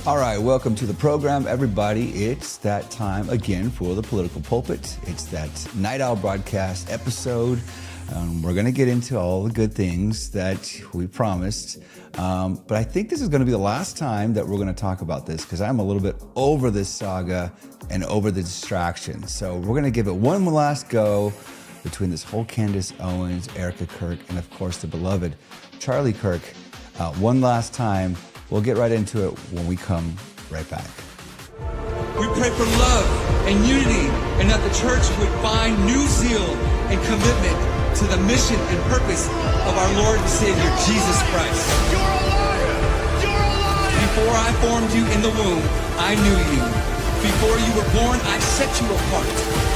All right, welcome to the program, everybody. It's that time again for the Political Pulpit. It's that Night Owl broadcast episode. We're going to get into all the good things that we promised. But I think this is going to be the last time that we're going to talk about this because I'm a little bit over this saga and over the distraction. So we're going to give it one last go between this whole Candace Owens, Erika Kirk, and of course the beloved Charlie Kirk. One last time. We'll get right into it when we come right back. We pray for love and unity, and that the church would find new zeal and commitment to the mission and purpose of our Lord and Savior, Jesus Christ. You're a liar! You're a liar! Before I formed you in the womb, I knew you. Before you were born, I set you apart.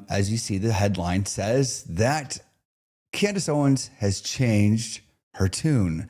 As you see, the headline says that Candace Owens has changed her tune.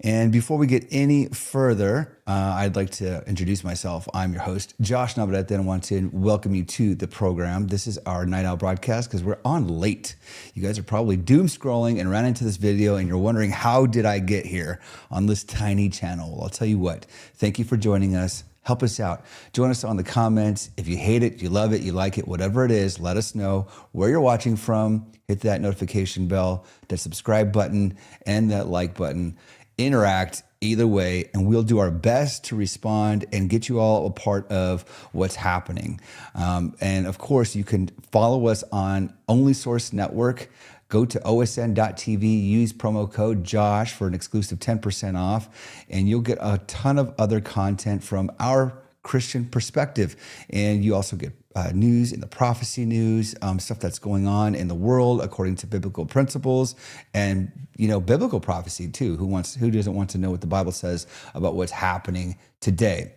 And before we get any further, I'd like to introduce myself. I'm your host, Josh Navarrete, and I want to welcome you to the program. This is our Night Owl broadcast because we're on late. You guys are probably doom scrolling and ran into this video and you're wondering, how did I get here on this tiny channel? Well, I'll tell you what. Thank you for joining us. Help us out. Join us on the comments. If you hate it, you love it, you like it, whatever it is, let us know where you're watching from. Hit that notification bell, that subscribe button, and that like button. Interact either way, and we'll do our best to respond and get you all a part of what's happening. And of course, you can follow us on Only Source Network. Go to osn.tv, use promo code JOSH for an exclusive 10% off, and you'll get a ton of other content from our Christian perspective. And you also get news in the prophecy news, stuff that's going on in the world according to biblical principles, and biblical prophecy too. Who doesn't want to know what the Bible says about what's happening today?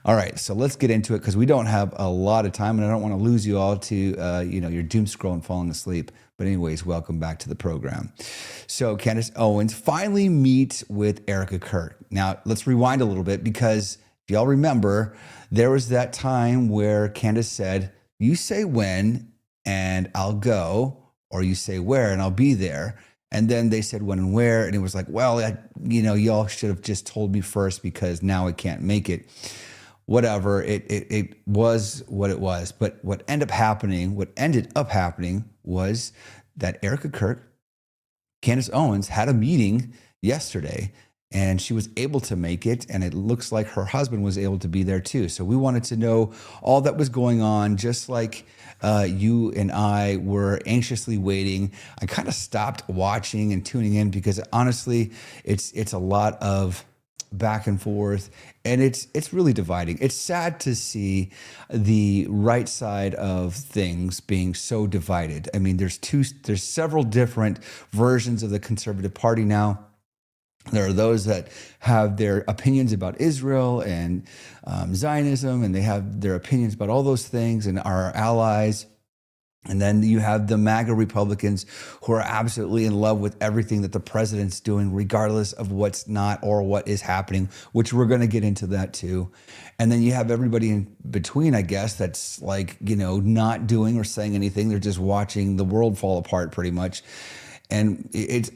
All right, so let's get into it because we don't have a lot of time, and I don't want to lose you all to your doom scroll and falling asleep. But anyways, welcome back to the program. So Candace Owens finally meets with Erika Kirk. Now, let's rewind a little bit because if y'all remember, there was that time where Candace said, you say when and I'll go, or you say where and I'll be there. And then they said when and where, and it was like, well, y'all should have just told me first because now I can't make it. Whatever, it was what it was. But what ended up happening was that Erika Kirk, Candace Owens, had a meeting yesterday, and she was able to make it, and it looks like her husband was able to be there too. So we wanted to know all that was going on, just like you and I were anxiously waiting. I kind of stopped watching and tuning in because honestly, it's a lot of back and forth, and it's really dividing. It's sad to see the right side of things being so divided. I mean, there's several different versions of the conservative party now. There are those that have their opinions about Israel and Zionism, and they have their opinions about all those things and our allies. And then you have the MAGA Republicans who are absolutely in love with everything that the president's doing, regardless of what's not or what is happening, which we're going to get into that too. And then you have everybody in between, I guess, that's like, not doing or saying anything. They're just watching the world fall apart pretty much. And it's,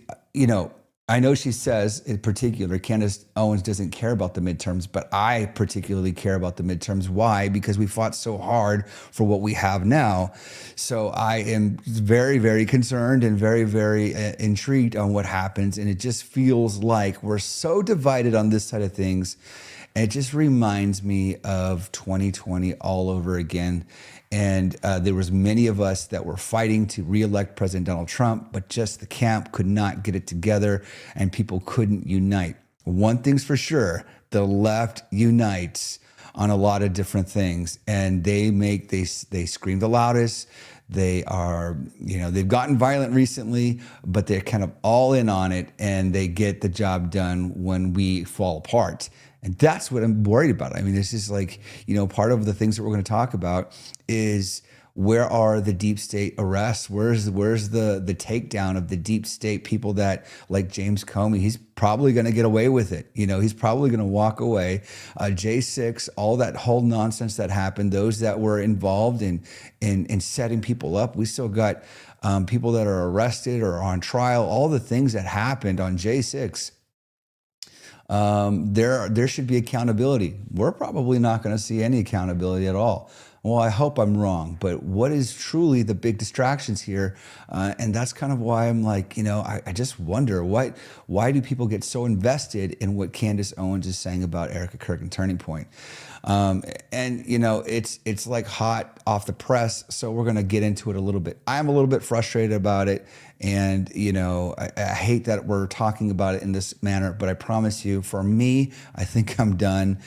I know she says in particular, Candace Owens doesn't care about the midterms, but I particularly care about the midterms. Why? Because we fought so hard for what we have now. So I am very, very concerned and very, very intrigued on what happens. And it just feels like we're so divided on this side of things. And it just reminds me of 2020 all over again. And there was many of us that were fighting to reelect President Donald Trump, but just the camp could not get it together and people couldn't unite. One thing's for sure, the left unites on a lot of different things, and they scream the loudest. They are, they've gotten violent recently, but they're kind of all in on it, and they get the job done when we fall apart. And that's what I'm worried about. I mean, this is like, part of the things that we're going to talk about is where are the deep state arrests? Where's the takedown of the deep state people that, like James Comey, he's probably going to get away with it. He's probably going to walk away. J6, all that whole nonsense that happened, those that were involved in setting people up. We still got people that are arrested or on trial, all the things that happened on J6. There should be accountability. We're probably not going to see any accountability at all. Well, I hope I'm wrong, but what is truly the big distractions here? And that's kind of why I'm like, I just wonder why do people get so invested in what Candace Owens is saying about Erika Kirk and Turning Point? It's like hot off the press, so we're going to get into it a little bit. I'm a little bit frustrated about it, and I hate that we're talking about it in this manner, but I promise you, for me, I think I'm done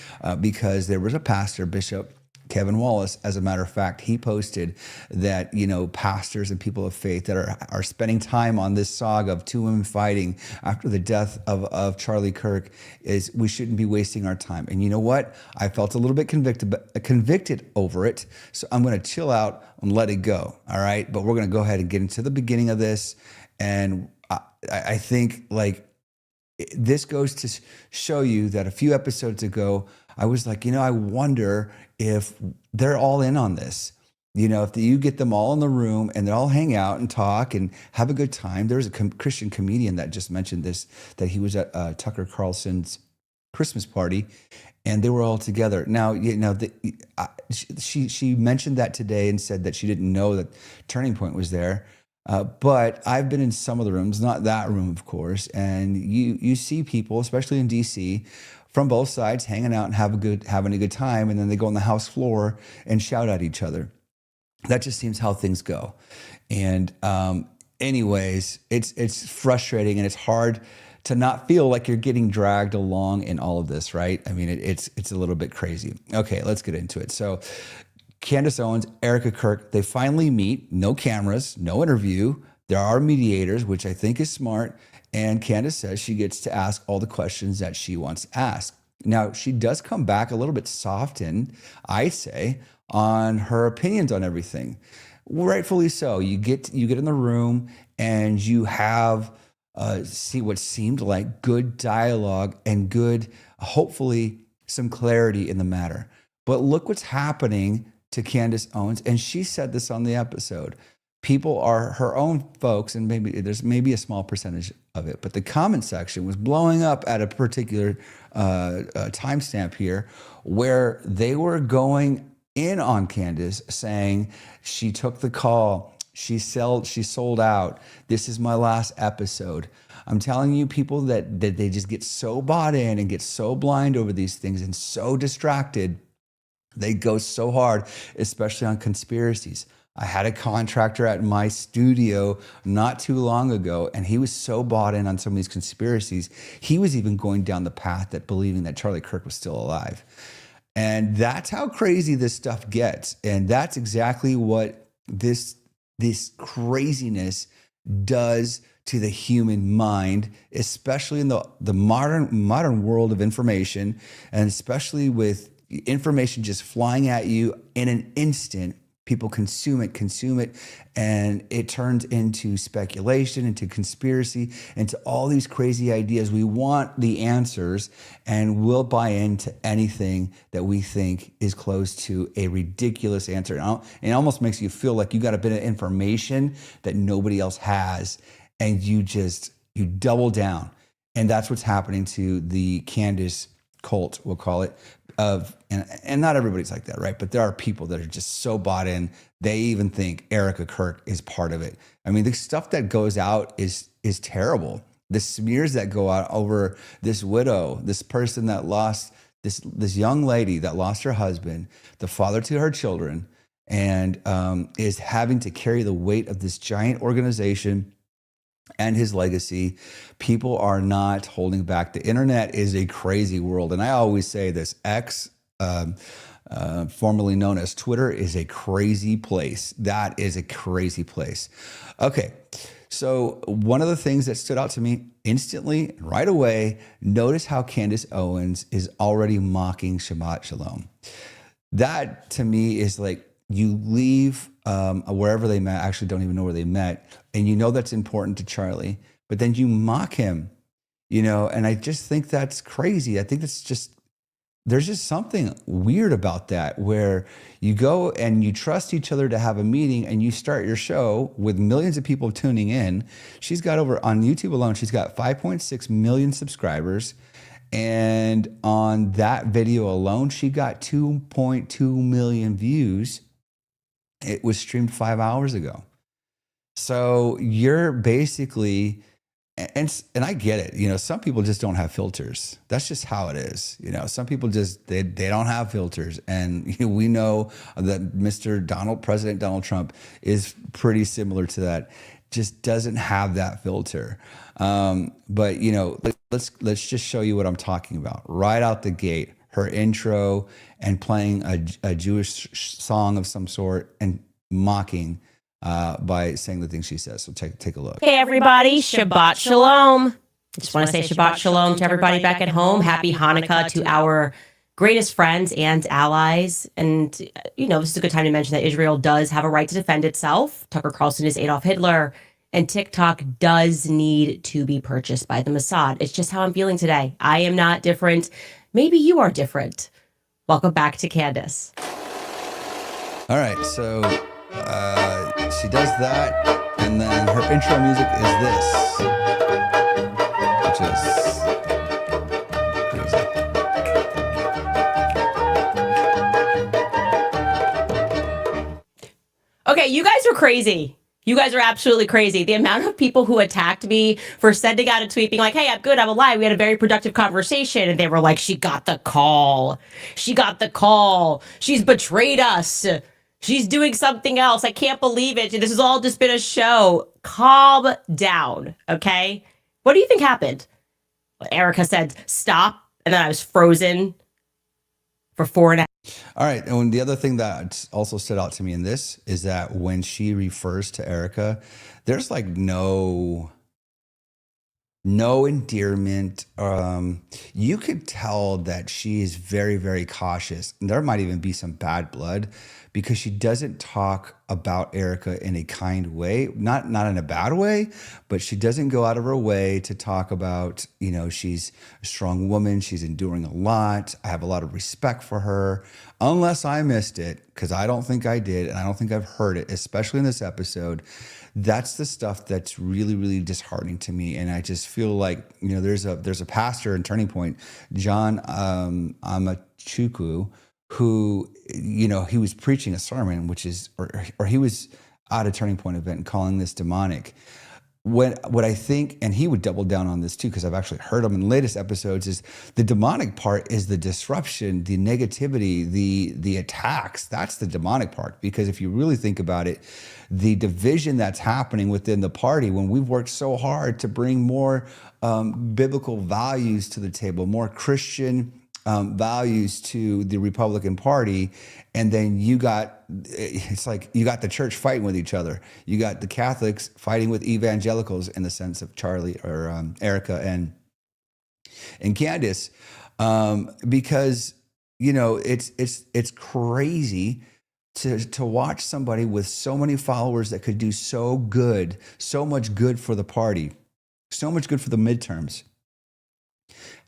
because there was a pastor, Bishop Kevin Wallace, as a matter of fact, he posted that, pastors and people of faith that are spending time on this saga of two women fighting after the death of Charlie Kirk, we shouldn't be wasting our time. And you know what? I felt a little bit convicted over it. So I'm going to chill out and let it go. All right. But we're going to go ahead and get into the beginning of this. And I think this goes to show you that a few episodes ago, I was like, I wonder if they're all in on this. If you get them all in the room and they all hang out and talk and have a good time. There was a Christian comedian that just mentioned this, that he was at Tucker Carlson's Christmas party and they were all together. Now, she mentioned that today and said that she didn't know that Turning Point was there. But I've been in some of the rooms, not that room, of course, and you see people, especially in DC, from both sides hanging out and having a good time, and then they go on the house floor and shout at each other. That just seems how things go. And anyways, it's frustrating and it's hard to not feel like you're getting dragged along in all of this, right? I mean, it's a little bit crazy. Okay, let's get into it. So Candace Owens, Erika Kirk, they finally meet, no cameras, no interview. There are mediators, which I think is smart. And Candace says she gets to ask all the questions that she wants to ask. Now, she does come back a little bit softened, I say, on her opinions on everything. Rightfully so. You get in the room and you have see what seemed like good dialogue and good, hopefully, some clarity in the matter. But look what's happening to Candace Owens, and she said this on the episode. People are her own folks, and there's a small percentage of it, but the comment section was blowing up at a particular timestamp here, where they were going in on Candace, saying she took the call, she sold out. This is my last episode. I'm telling you, people that they just get so bought in and get so blind over these things and so distracted. They go so hard, especially on conspiracies. I had a contractor at my studio not too long ago, and he was so bought in on some of these conspiracies. He was even going down the path that believing that Charlie Kirk was still alive. And that's how crazy this stuff gets. And that's exactly what this craziness does to the human mind, especially in the modern world of information, and especially with information just flying at you in an instant. People consume it, and it turns into speculation, into conspiracy, into all these crazy ideas. We want the answers, and we'll buy into anything that we think is close to a ridiculous answer. And it almost makes you feel like you got a bit of information that nobody else has, and you double down. And that's what's happening to the Candace cult, we'll call it, and not everybody's like that, right? But there are people that are just so bought in, they even think Erika Kirk is part of it. I mean, the stuff that goes out is terrible. The smears that go out over this widow, this person that lost, this young lady that lost her husband, the father to her children, and is having to carry the weight of this giant organization and his legacy. People are not holding back. The internet is a crazy world. And I always say this, X, formerly known as Twitter, is a crazy place. That is a crazy place. Okay. So one of the things that stood out to me instantly, right away, notice how Candace Owens is already mocking Shabbat Shalom. That to me is like, you leave wherever they met. I actually don't even know where they met. And you know that's important to Charlie, but then you mock him, and I just think that's crazy. I think there's just something weird about that, where you go and you trust each other to have a meeting and you start your show with millions of people tuning in. She's got on YouTube alone, she's got 5.6 million subscribers. And on that video alone, she got 2.2 million views. It was streamed 5 hours ago. So you're basically, and I get it. Some people just don't have filters. That's just how it is. Some people just, they don't have filters. And we know that President Donald Trump is pretty similar to that. Just doesn't have that filter. But let's just show you what I'm talking about right out the gate. Her intro and playing a Jewish song of some sort and mocking by saying the things she says. So take a look. Hey everybody, Shabbat Shalom. Just want to say Shabbat Shalom to everybody back at home. Happy Hanukkah to our greatest friends and allies. And, this is a good time to mention that Israel does have a right to defend itself. Tucker Carlson is Adolf Hitler. And TikTok does need to be purchased by the Mossad. It's just how I'm feeling today. I am not different. Maybe you are different. Welcome back to Candace. All right, so she does that, and then her intro music is this, which is crazy. Okay, you guys are crazy. You guys are absolutely crazy. The amount of people who attacked me for sending out a tweet being like, hey, I'm good, I'm alive. We had a very productive conversation. And they were like, she got the call. She got the call. She's betrayed us. She's doing something else. I can't believe it. This has all just been a show. Calm down, okay? What do you think happened? Erika said, stop. And then I was frozen for 4.5. All right. And the other thing that also stood out to me in this is that when she refers to Erika, there's like no endearment. You could tell that she is very, very cautious. And there might even be some bad blood because she doesn't talk about Erika in a kind way, not in a bad way, but she doesn't go out of her way to talk about, she's a strong woman. She's enduring a lot. I have a lot of respect for her, unless I missed it, because I don't think I did. And I don't think I've heard it, especially in this episode. That's the stuff that's really, really disheartening to me. And I just feel like, there's a pastor in Turning Point, John Amachukwu, who, he was preaching a sermon, or he was at a Turning Point event and calling this demonic. What I think, and he would double down on this too, because I've actually heard him in latest episodes, is the demonic part is the disruption, the negativity, the attacks. That's the demonic part. Because if you really think about it, the division that's happening within the party, when we've worked so hard to bring more biblical values to the table, more Christian values to the Republican Party, and then it's like you got the church fighting with each other. You got the Catholics fighting with evangelicals in the sense of Charlie or Erika and Candace, because it's crazy to watch somebody with so many followers that could do so much good for the party, so much good for the midterms.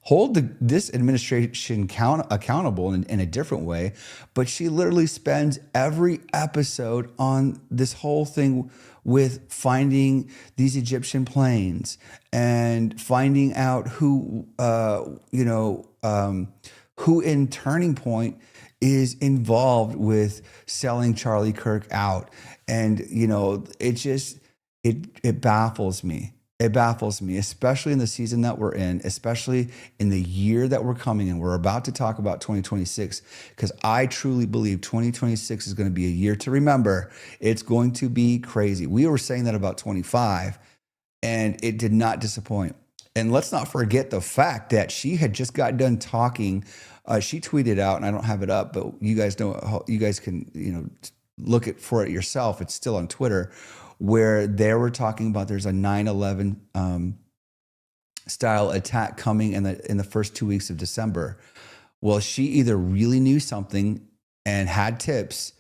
Hold this administration accountable in a different way, but she literally spends every episode on this whole thing with finding these Egyptian planes and finding out who in Turning Point is involved with selling Charlie Kirk out. And, it baffles me. It baffles me, especially in the season that we're in, especially in the year that we're coming in. We're about to talk about 2026, because I truly believe 2026 is going to be a year to remember. It's going to be crazy. We were saying that about 25, and it did not disappoint. And let's not forget the fact that she had just got done talking. She tweeted out, and I don't have it up, but you guys can look for it yourself. It's still on Twitter, where they were talking about there's a 9/11 style attack coming in the first 2 weeks of December. Well, she either really knew something and had tips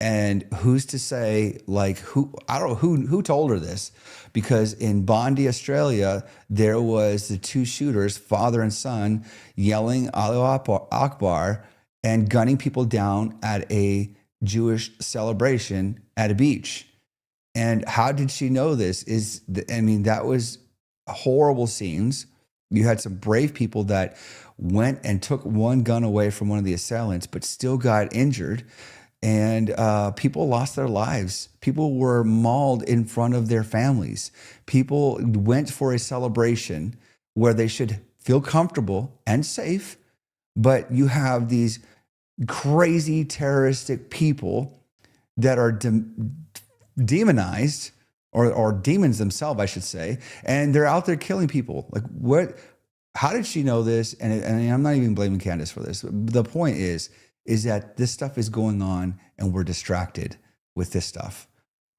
And who's to say, like, I don't know who told her this, because in Bondi, Australia, there was the two shooters, father and son, yelling Allahu Akbar and gunning people down at a Jewish celebration at a beach. And how did she know this? That was horrible scenes. You had some brave people that went and took one gun away from one of the assailants, but still got injured. And people lost their lives. People were mauled in front of their families. People went for a celebration where they should feel comfortable and safe, but you have these crazy terroristic people that are demonized, or demons themselves, I should say, and they're out there killing people. Like, what? How did she know this? And I'm not even blaming Candace for this. The point is that this stuff is going on and we're distracted with this stuff.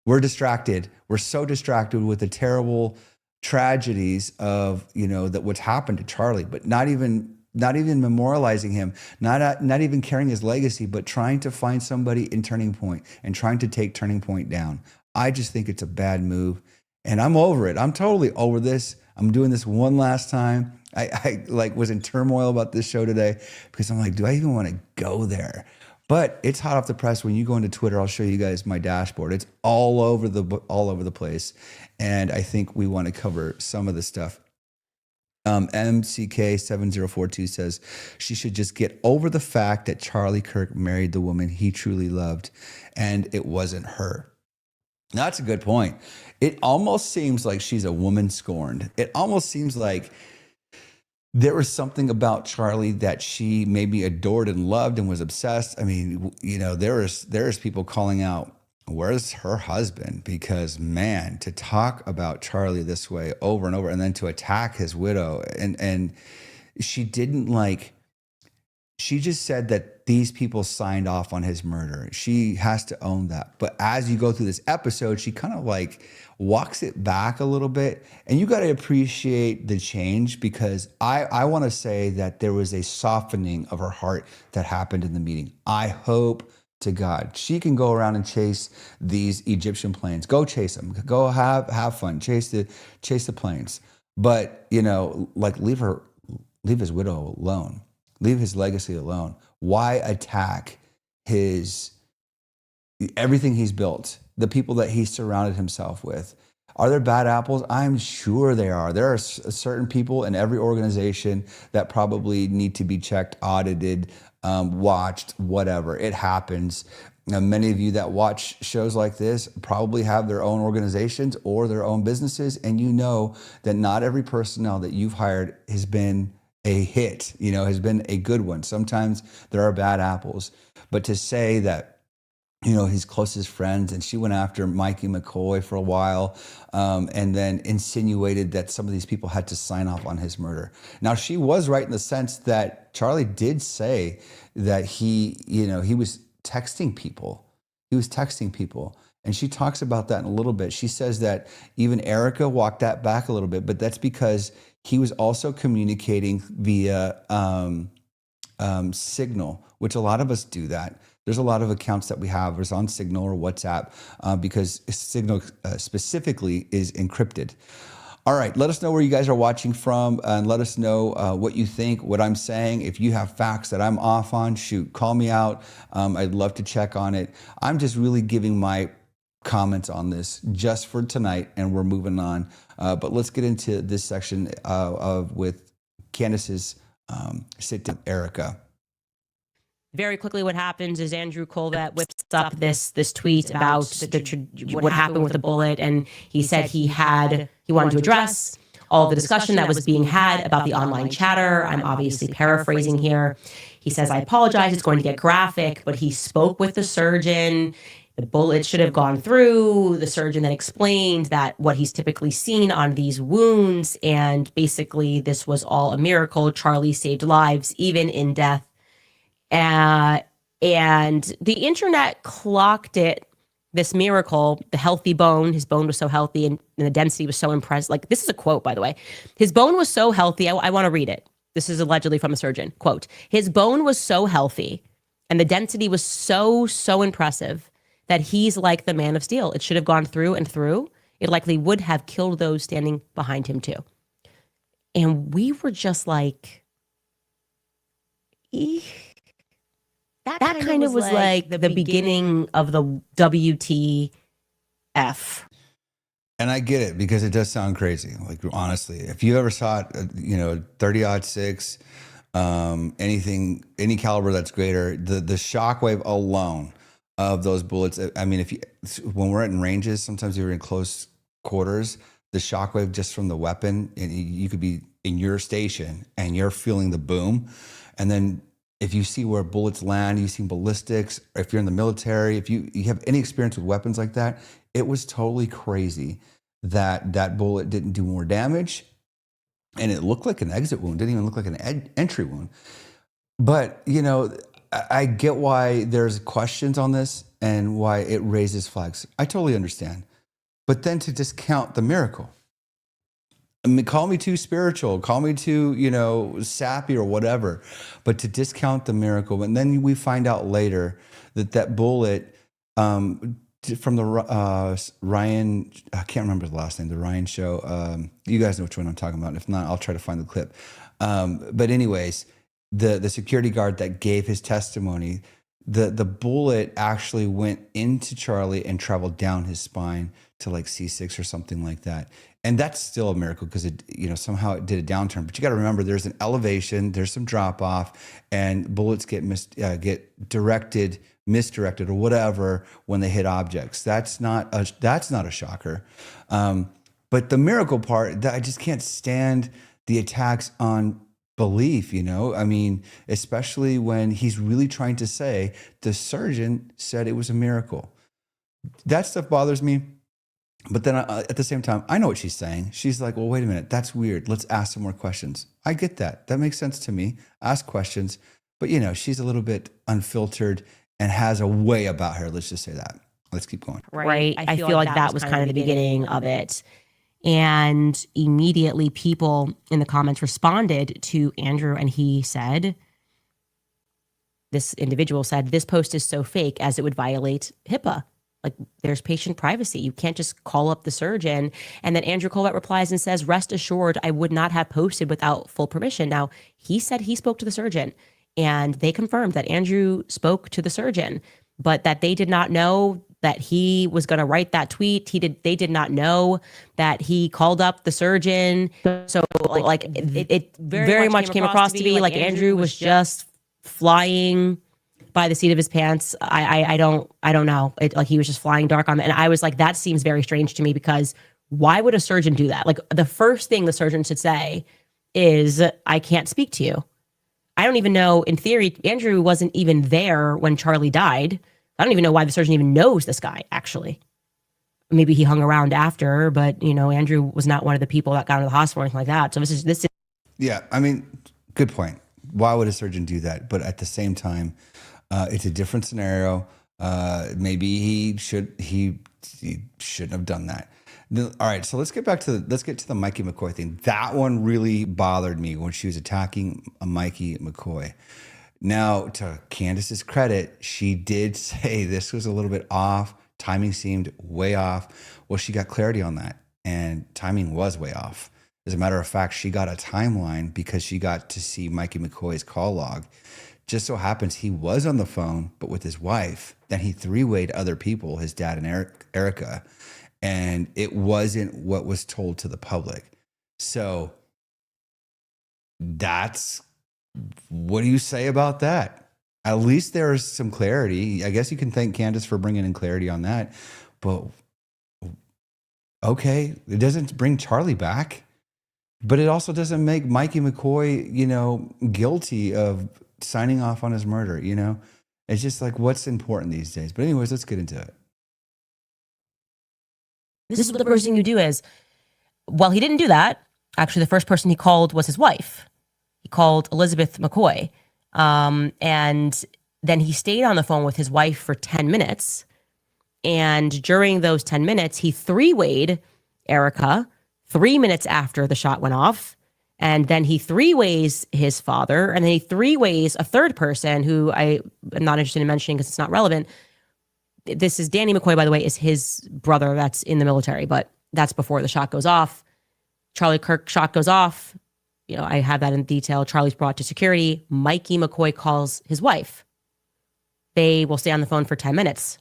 We're distracted. We're so distracted with the terrible tragedies of, that what's happened to Charlie, but not even memorializing him, not even carrying his legacy, but trying to find somebody in Turning Point and trying to take Turning Point down. I just think it's a bad move, and I'm over it. I'm totally over this. I'm doing this one last time. I was in turmoil about this show today because I'm like, do I even want to go there? But it's hot off the press. When you go into Twitter, I'll show you guys my dashboard. It's all over the place, and I think we want to cover some of the stuff. MCK7042 says she should just get over the fact that Charlie Kirk married the woman he truly loved, and it wasn't her. That's a good point. It almost seems like she's a woman scorned. It almost seems like there was something about Charlie that she maybe adored and loved and was obsessed. I mean, there's people calling out, where's her husband? Because, man, to talk about Charlie this way over and over, and then to attack his widow, and she didn't she just said that these people signed off on his murder. She has to own that. But as you go through this episode, she kind of walks it back a little bit. And you got to appreciate the change, because I want to say that there was a softening of her heart that happened in the meeting. I hope to God she can go around and chase these Egyptian planes. Go chase them. Go have fun. Chase the planes. But, leave his widow alone. Leave his legacy alone. Why attack everything he's built, the people that he surrounded himself with? Are there bad apples? I'm sure there are. There are certain people in every organization that probably need to be checked, audited, watched, whatever. It happens. Now, many of you that watch shows like this probably have their own organizations or their own businesses, and you know that not every personnel that you've hired has been a hit, has been a good one. Sometimes there are bad apples, but to say that, his closest friends, and she went after Mikey McCoy for a while, and then insinuated that some of these people had to sign off on his murder. Now, she was right in the sense that Charlie did say that he was texting people. He was texting people. And she talks about that in a little bit. She says that even Erika walked that back a little bit, but that's because he was also communicating via Signal, which a lot of us do that. There's a lot of accounts that we have is on Signal or WhatsApp because Signal specifically is encrypted. All right, let us know where you guys are watching from, and let us know what you think, what I'm saying. If you have facts that I'm off on, shoot, call me out. I'd love to check on it. I'm just really giving my comments on this just for tonight, and we're moving on. But let's get into this section with Candace's sit down, Erika. Very quickly, what happens is Andrew Colvett whips up this tweet about what happened with the bullet, and he said he wanted to address all the discussion that was being had about the online chatter. I'm obviously paraphrasing here. He says, "I apologize, it's going to get graphic," but he spoke with the surgeon. The bullet should have gone through. The surgeon then explained that what he's typically seen on these wounds, and basically this was all a miracle. Charlie saved lives, even in death. And the internet clocked it, this miracle, the healthy bone. His bone was so healthy, and the density was so impressive. This is a quote, by the way. His bone was so healthy. I want to read it. This is allegedly from a surgeon. Quote, "His bone was so healthy and the density was so impressive that he's like the man of steel. It should have gone through and through. It likely would have killed those standing behind him too. And we were just like, that kind of was like the beginning of the WTF. And I get it because it does sound crazy. Like, honestly, if you ever saw it, 30-06, anything, any caliber that's greater, the shockwave alone of those bullets. I mean, when we're in ranges, sometimes you're in close quarters, the shockwave just from the weapon, and you could be in your station and you're feeling the boom. And then if you see where bullets land, you see ballistics, or if you're in the military, if you have any experience with weapons like that, it was totally crazy that bullet didn't do more damage. And it looked like an exit wound, didn't even look like an entry wound. But, I get why there's questions on this and why it raises flags. I totally understand. But then to discount the miracle. I mean, call me too spiritual, call me too, sappy or whatever, but to discount the miracle. And then we find out later that bullet from the Ryan, I can't remember the last name, the Ryan show. You guys know which one I'm talking about. If not, I'll try to find the clip. But anyways, the security guard that gave his testimony, the bullet actually went into Charlie and traveled down his spine to like C6 or something like that. And that's still a miracle because it, somehow it did a downturn. But you got to remember, there's an elevation, there's some drop off, and bullets get misdirected or whatever when they hit objects. That's not a shocker. But the miracle part, that I just can't stand the attacks on belief. I mean, especially when he's really trying to say the surgeon said it was a miracle. That stuff bothers me. But then at the same time, I know what she's saying. She's like, well, wait a minute. That's weird. Let's ask some more questions. I get that. That makes sense to me. Ask questions. But, she's a little bit unfiltered and has a way about her. Let's just say that. Let's keep going. Right. I feel like that was kind of the beginning of it. And immediately people in the comments responded to Andrew, and this individual said, this post is so fake as it would violate HIPAA. Like, there's patient privacy. You can't just call up the surgeon. And then Andrew Colbert replies and says, rest assured, I would not have posted without full permission. Now, he said he spoke to the surgeon, and they confirmed that Andrew spoke to the surgeon, but that they did not know that he was going to write that tweet. They did not know that he called up the surgeon. So it very much came across to be like Andrew was just flying by the seat of his pants. I don't know. Like, he was just flying dark on it. And I was like, that seems very strange to me, because why would a surgeon do that? Like, the first thing the surgeon should say is, I can't speak to you. I don't even know, in theory, Andrew wasn't even there when Charlie died. I don't even know why the surgeon even knows this guy, actually. Maybe he hung around after, but, Andrew was not one of the people that got into the hospital or anything like that. So this is. Yeah, I mean, good point. Why would a surgeon do that? But at the same time, it's a different scenario. Maybe he shouldn't have done that. All right, so let's get to the Mikey McCoy thing. That one really bothered me when she was attacking Mikey McCoy. Now, to Candace's credit, she did say this was a little bit off. Timing seemed way off. Well, she got clarity on that, and timing was way off. As a matter of fact, she got a timeline because she got to see Mikey McCoy's call log. Just so happens he was on the phone, but with his wife. Then he three-wayed other people, his dad and Erika, and it wasn't what was told to the public. So what do you say about that? At least there's some clarity. I guess you can thank Candace for bringing in clarity on that. But okay, it doesn't bring Charlie back, but it also doesn't make Mikey McCoy, guilty of signing off on his murder. It's just like, what's important these days? But anyways, let's get into it. This is what the first thing you do is, well, he didn't do that. Actually, the first person he called was his wife. He called Elizabeth McCoy. And then he stayed on the phone with his wife for 10 minutes. And during those 10 minutes, he three-wayed Erika 3 minutes after the shot went off. And then he three-ways his father. And then he three-ways a third person who I am not interested in mentioning because it's not relevant. this is Danny McCoy, by the way, is his brother that's in the military, but that's before the shot goes off. Charlie Kirk shot goes off. You know, I have that in detail. Charlie's brought to security. Mikey McCoy calls his wife. They will stay on the phone for 10 minutes.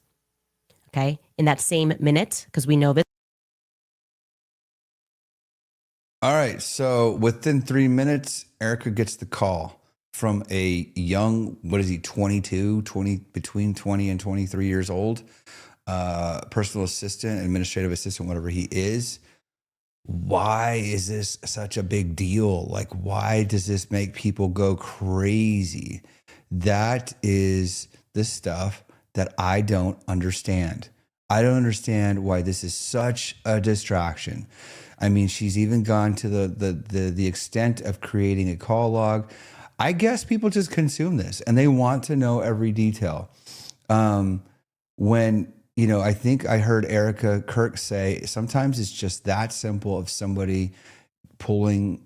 Okay. In that same minute, because we know this. All right. So within 3 minutes, Erika gets the call from a young, what is he, 22, between 20 and 23 years old, personal assistant, administrative assistant, whatever he is. Why is this such a big deal? Like, why does this make people go crazy? That is the stuff that I don't understand. I don't understand why this is such a distraction. I mean, she's even gone to the extent of creating a call log. I guess people just consume this and they want to know every detail. When, you know, I think I heard Erika Kirk say sometimes it's just that simple of somebody pulling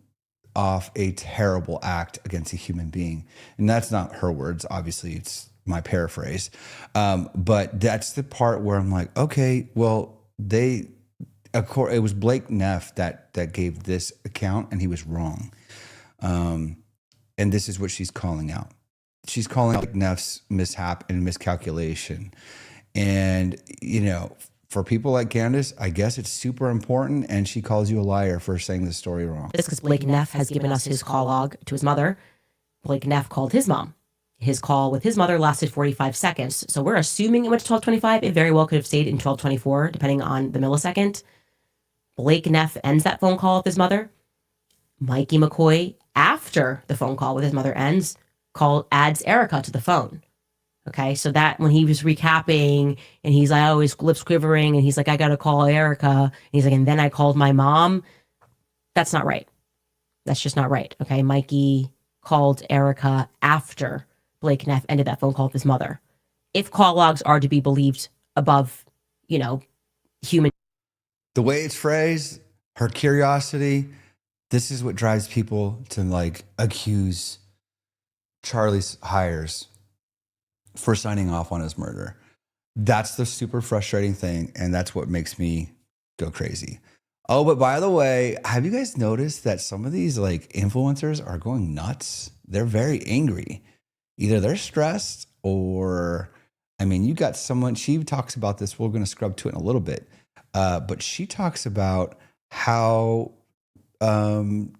off a terrible act against a human being. And that's not her words. Obviously, it's my paraphrase. But that's the part where I'm like, okay, well, it was Blake Neff that gave this account and he was wrong. And this is what she's calling out. She's calling out Neff's mishap and miscalculation. And, you know, for people like Candace, I guess it's super important. And she calls you a liar for saying the story wrong. This because Blake Neff has given us his call log to his mother. Blake Neff called his mom. His call with his mother lasted 45 seconds. So we're assuming it went to 12:25. It very well could have stayed in 12:24, depending on the millisecond. Blake Neff ends that phone call with his mother. Mikey McCoy, after the phone call with his mother ends, adds Erika to the phone. Okay, so that when he was recapping and he's like, oh, his lips quivering and he's like, I got to call Erika. And he's like, and then I called my mom. That's not right. That's just not right. Okay, Mikey called Erika after Blake Neff ended that phone call with his mother. If call logs are to be believed above, you know, human. The way it's phrased, her curiosity, this is what drives people to like accuse Charlie's hires for signing off on his murder. That's the super frustrating thing. And that's what makes me go crazy. Oh, but by the way, have you guys noticed that some of these like influencers are going nuts? They're very angry. Either they're stressed or, I mean, you got someone, she talks about this. We're going to scrub to it in a little bit. But she talks about how, man,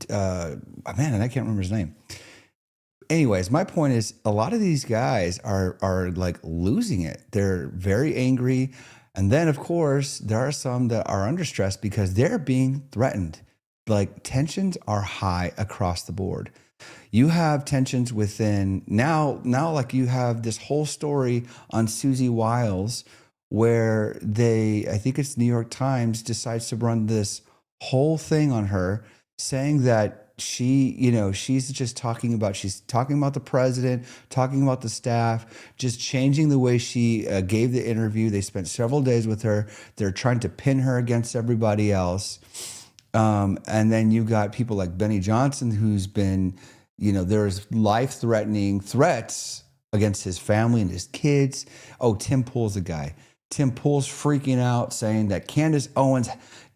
and I can't remember his name. Anyways, my point is a lot of these guys are like losing it. They're very angry. And then, of course, there are some that are under stress because they're being threatened. Like tensions are high across the board. You have tensions within now, like you have this whole story on Susie Wiles where I think it's New York Times decides to run this whole thing on her saying that she's talking about the president, talking about the staff, just changing the way she gave the interview. They spent several days with her. They're trying to pin her against everybody else. And then you got people like Benny Johnson, who's been, there's life-threatening threats against his family and his kids. Oh, Tim Pool's a guy. Tim Pool's freaking out saying that Candace Owens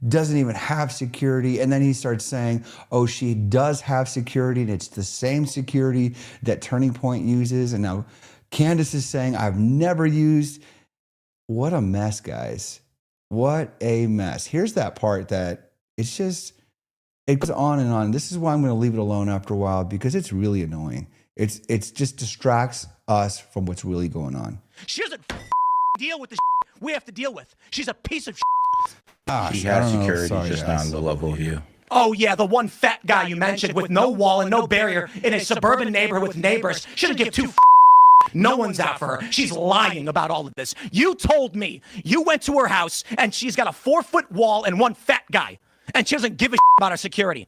doesn't even have security. And then he starts saying, oh, she does have security and it's the same security that Turning Point uses. And now Candace is saying, I've never used. What a mess, guys. What a mess. Here's that part that it goes on and on. This is why I'm going to leave it alone after a while because it's really annoying. It's just distracts us from what's really going on. She doesn't deal with the we have to deal with. She's a piece of She has security, just not on the level of you. Oh, yeah, the one fat guy you mentioned with no wall and no barrier in a suburban neighborhood with neighbors. Shouldn't give two No one's out for her. She's lying about all of this. You told me you went to her house and she's got a 4-foot wall and one fat guy. And she doesn't give a about her security.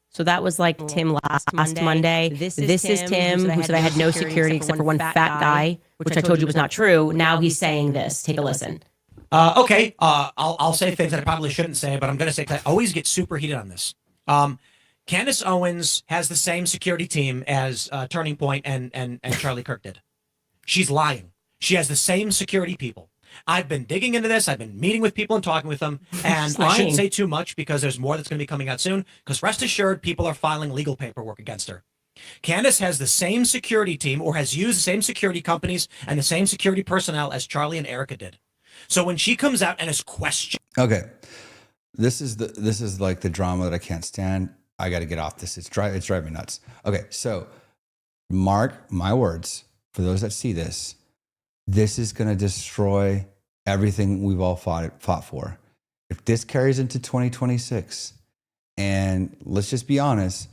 So that was like Tim last Monday. This is Tim, who said I had no security except for one fat guy, which I told you was not true. Now he's saying this. Take a listen. Okay, I'll say things that I probably shouldn't say, but I'm going to say that I always get super heated on this. Candace Owens has the same security team as Turning Point and Charlie Kirk did. She's lying. She has the same security people. I've been digging into this. I've been meeting with people and talking with them. And I shouldn't say too much because there's more that's going to be coming out soon. Because rest assured, people are filing legal paperwork against her. Candace has the same security team or has used the same security companies and the same security personnel as Charlie and Erika did. So when she comes out and is questioned. Okay. This is like the drama that I can't stand. I got to get off this. It's driving me nuts. Okay. So mark my words for those that see this. This is going to destroy everything we've all fought for. If this carries into 2026, and let's just be honest,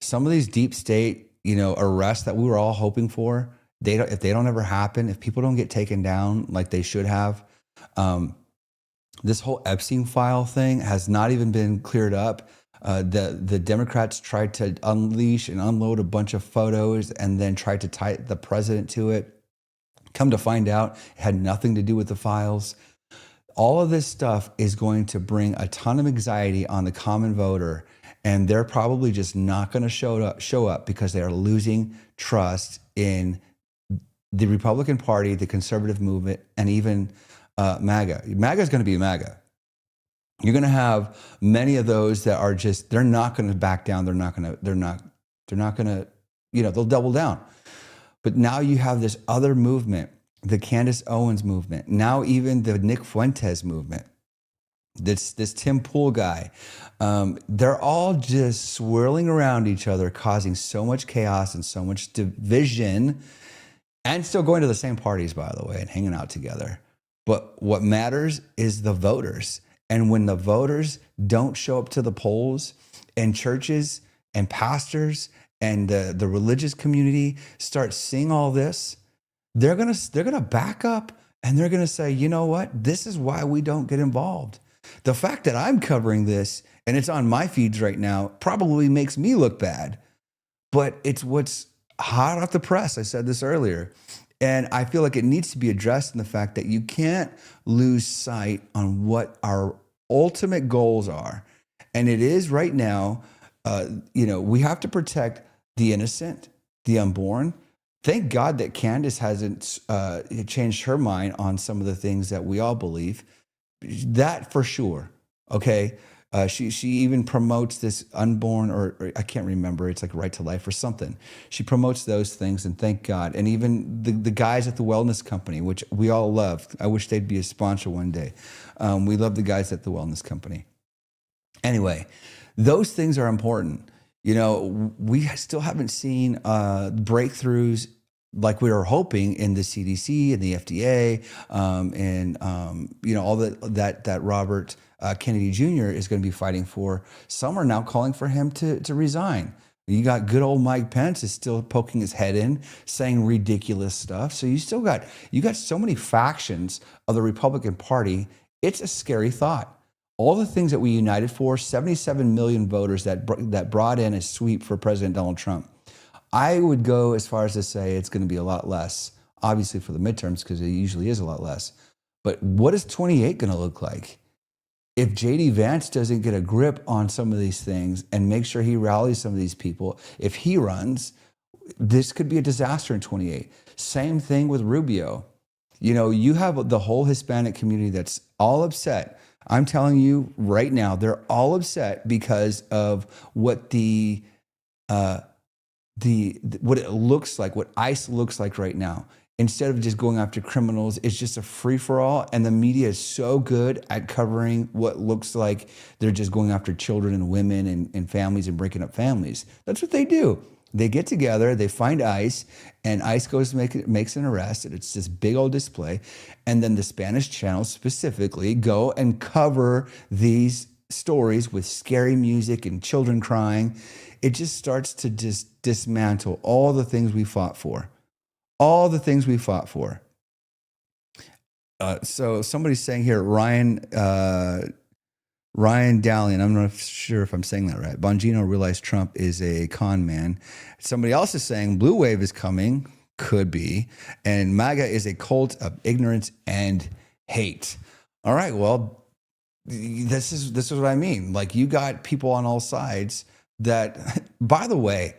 some of these deep state, arrests that we were all hoping for, if they don't ever happen, if people don't get taken down like they should have, this whole Epstein file thing has not even been cleared up. The Democrats tried to unleash and unload a bunch of photos and then tried to tie the president to it. Come to find out, it had nothing to do with the files. All of this stuff is going to bring a ton of anxiety on the common voter, and they're probably just not going to show up because they are losing trust in the Republican Party, the conservative movement, and even MAGA. MAGA is going to be MAGA. You're going to have many of those that are they're not going to back down. They're not going to, they'll double down. But now you have this other movement, the Candace Owens movement, now even the Nick Fuentes movement, this Tim Pool guy. They're all just swirling around each other, causing so much chaos and so much division, and still going to the same parties, by the way, and hanging out together. But what matters is the voters. And when the voters don't show up to the polls, and churches and pastors and the religious community start seeing all this, they're gonna back up and they're gonna say, you know what? This is why we don't get involved. The fact that I'm covering this and it's on my feeds right now probably makes me look bad, but it's what's hot off the press. I said this earlier. And I feel like it needs to be addressed in the fact that you can't lose sight on what our ultimate goals are. And it is right now, we have to protect the innocent, the unborn. Thank God that Candace hasn't changed her mind on some of the things that we all believe. That for sure. Okay. She even promotes this unborn, or I can't remember, it's like right to life or something. She promotes those things, and thank God. And even the guys at the wellness company, which we all love. I wish they'd be a sponsor one day. We love the guys at the wellness company. Anyway, those things are important. We still haven't seen breakthroughs like we were hoping in the CDC and the FDA, and all that Robert Kennedy Jr. is going to be fighting for. Some are now calling for him to resign. You got good old Mike Pence is still poking his head in, saying ridiculous stuff. So you got so many factions of the Republican Party. It's a scary thought. All the things that we united for, 77 million voters that brought in a sweep for President Donald Trump. I would go as far as to say it's going to be a lot less, obviously for the midterms, because it usually is a lot less. But what is 28 going to look like? If J.D. Vance doesn't get a grip on some of these things and make sure he rallies some of these people, if he runs, this could be a disaster in 28. Same thing with Rubio. You have the whole Hispanic community that's all upset. I'm telling you right now, they're all upset because of what what it looks like, what ICE looks like right now. Instead of just going after criminals, it's just a free-for-all. And the media is so good at covering what looks like they're just going after children and women and families and breaking up families. That's what they do. They get together, they find ICE, and ICE goes makes an arrest, and it's this big old display. And then the Spanish channels specifically go and cover these stories with scary music and children crying. It just starts to dismantle all the things we fought for. All the things we fought for. So somebody's saying here, Ryan Dallian, I'm not sure if I'm saying that right. Bongino realized Trump is a con man. Somebody else is saying Blue Wave is coming, could be, and MAGA is a cult of ignorance and hate. All right, well, this is what I mean. Like, you got people on all sides that, by the way,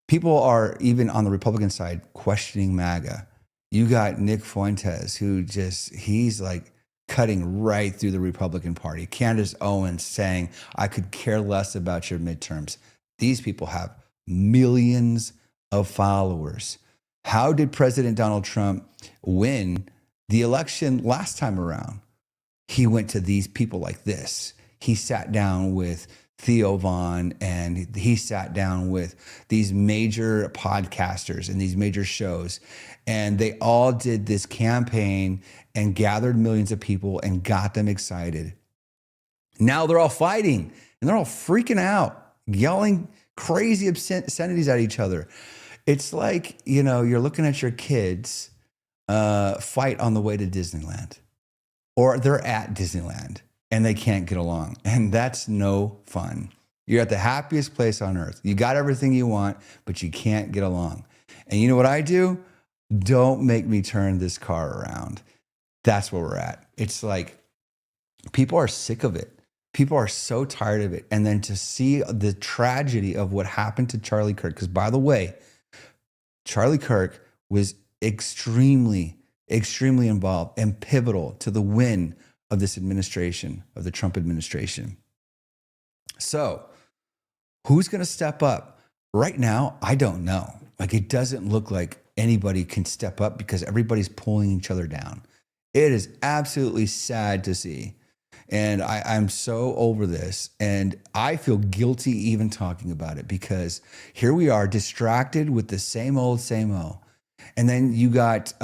people are even on the Republican side questioning MAGA. You got Nick Fuentes, who he's like cutting right through the Republican Party. Candace Owens saying, I could care less about your midterms. These people have millions of followers. How did President Donald Trump win the election last time around? He went to these people like this. He sat down with Theo Vaughn, and he sat down with these major podcasters and these major shows, and they all did this campaign and gathered millions of people and got them excited. Now they're all fighting and they're all freaking out, yelling crazy obscenities at each other. It's like, you're looking at your kids fight on the way to Disneyland, or they're at Disneyland and they can't get along. And that's no fun. You're at the happiest place on earth. You got everything you want, but you can't get along. And you know what I do? Don't make me turn this car around. That's where we're at. It's like people are sick of it. People are so tired of it. And then to see the tragedy of what happened to Charlie Kirk, because by the way, Charlie Kirk was extremely involved and pivotal to the win of this administration, of the Trump administration. So who's going to step up? Right now, I don't know. Like, it doesn't look like anybody can step up because everybody's pulling each other down. It is absolutely sad to see. And I'm so over this. And I feel guilty even talking about it, because here we are distracted with the same old. And then you got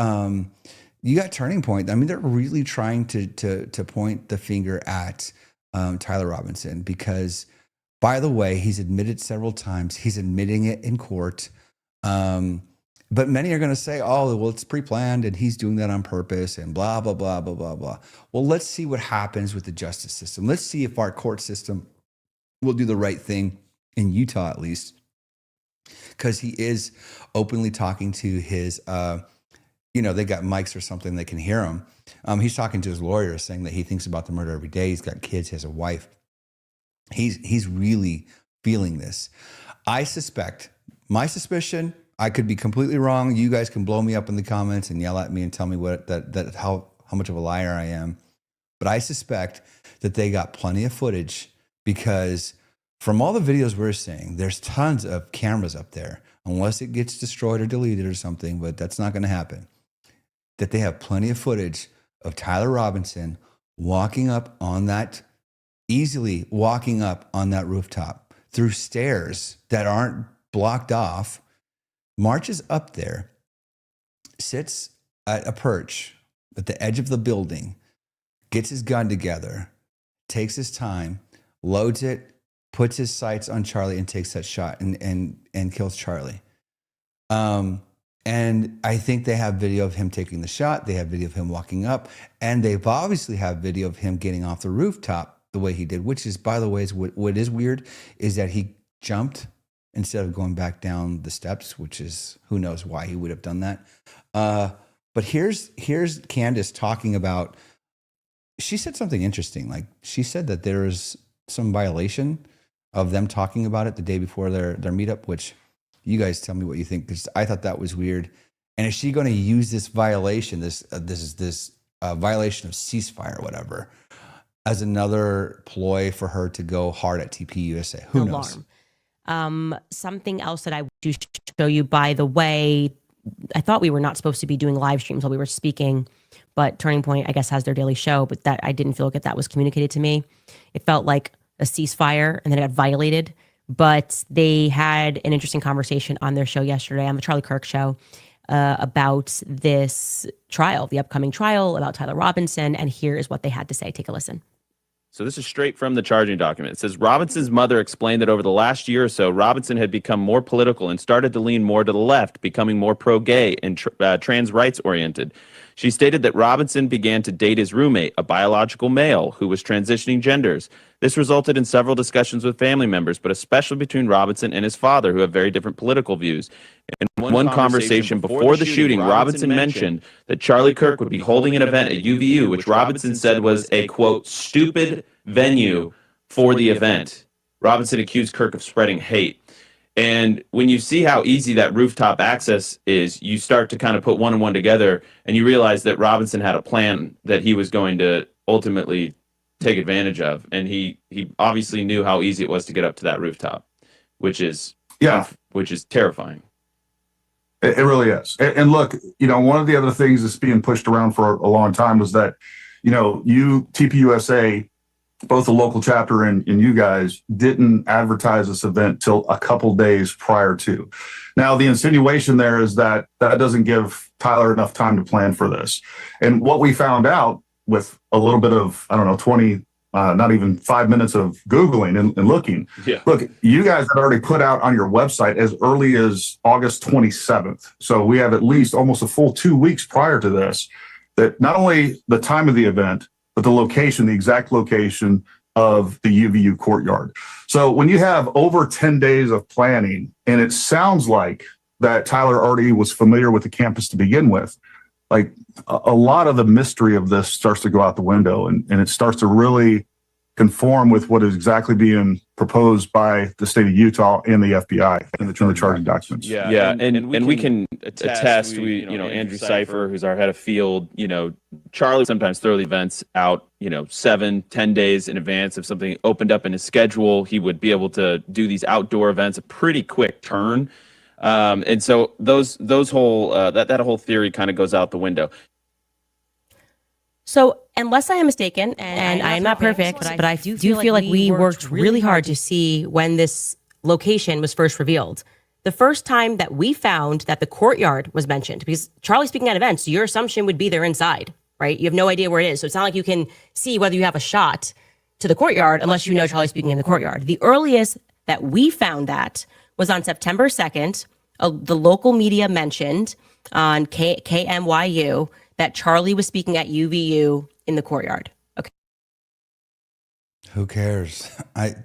Turning Point. I mean, they're really trying to point the finger at Tyler Robinson, because, by the way, he's admitted several times. He's admitting it in court. But many are going to say, oh, well, it's pre-planned and he's doing that on purpose and blah, blah, blah, blah, blah, blah. Well, let's see what happens with the justice system. Let's see if our court system will do the right thing, in Utah at least, because he is openly talking to his, they got mics or something that can hear him. He's talking to his lawyer, saying that he thinks about the murder every day. He's got kids, he has a wife. He's really feeling this. My suspicion, I could be completely wrong. You guys can blow me up in the comments and yell at me and tell me how much of a liar I am. But I suspect that they got plenty of footage, because from all the videos we're seeing, there's tons of cameras up there, unless it gets destroyed or deleted or something, but that's not going to happen. That they have plenty of footage of Tyler Robinson easily walking up on that rooftop through stairs that aren't blocked off, marches up there, sits at a perch at the edge of the building, gets his gun together, takes his time, loads it, puts his sights on Charlie, and takes that shot and kills Charlie. And I think they have video of him taking the shot. They have video of him walking up, and they've obviously have video of him getting off the rooftop the way he did, which is, by the way, what is weird is that he jumped instead of going back down the steps, which is, who knows why he would have done that. But here's Candace talking about, she said something interesting. Like, she said that there is some violation of them talking about it the day before their meetup, which you guys tell me what you think, because I thought that was weird. And is she going to use this violation, this violation of ceasefire or whatever, as another ploy for her to go hard at TPUSA? Who knows? Something else that I do show you, by the way, I thought we were not supposed to be doing live streams while we were speaking, but Turning Point, I guess, has their daily show, but that I didn't feel like that was communicated to me. It felt like a ceasefire and then it got violated, but they had an interesting conversation on their show yesterday, on the Charlie Kirk show, about this trial, the upcoming trial, about Tyler Robinson, and here is what they had to say. Take a listen. So this is straight from the charging document. It says Robinson's mother explained that over the last year or so, Robinson had become more political and started to lean more to the left, becoming more pro-gay and trans rights oriented. She stated that Robinson began to date his roommate, a biological male who was transitioning genders. This resulted in several discussions with family members, but especially between Robinson and his father, who have very different political views. In one conversation before the shooting, Robinson mentioned that Charlie Kirk would be holding an event at UVU, which Robinson said was a, quote, stupid venue for the event. Robinson accused Kirk of spreading hate. And when you see how easy that rooftop access is, you start to kind of put one and one together, and you realize that Robinson had a plan that he was going to ultimately take advantage of. And he obviously knew how easy it was to get up to that rooftop, which is terrifying. It really is. And look, one of the other things that's being pushed around for a long time was that, TPUSA, both the local chapter and you guys, didn't advertise this event till a couple days prior to. Now, the insinuation there is that doesn't give Tyler enough time to plan for this. And what we found out with a little bit of, 20, not even 5 minutes of Googling and looking. Yeah. Look, you guys had already put out on your website as early as August 27th. So we have at least almost a full 2 weeks prior to this, that not only the time of the event, but the location, the exact location of the UVU courtyard. So when you have over 10 days of planning, and it sounds like that Tyler already was familiar with the campus to begin with, like a lot of the mystery of this starts to go out the window, and it starts to really conform with what is exactly being proposed by the state of Utah and the FBI in the charging documents. Yeah. And we can attest, Andrew Cipher, who's our head of field, Charlie sometimes throw the events out, 7-10 days in advance. If something opened up in his schedule, he would be able to do these outdoor events, a pretty quick turn. And so those whole, that whole theory kind of goes out the window. So, unless I am mistaken, and I am not perfect, but I do feel like we worked really hard to see when this location was first revealed. The first time that we found that the courtyard was mentioned, because Charlie's speaking at events, your assumption would be they're inside, right? You have no idea where it is. So it's not like you can see whether you have a shot to the courtyard unless you know Charlie's speaking in the courtyard. The earliest that we found that was on September 2nd. The local media mentioned on KMYU that Charlie was speaking at UVU in the courtyard. Okay. Who cares? I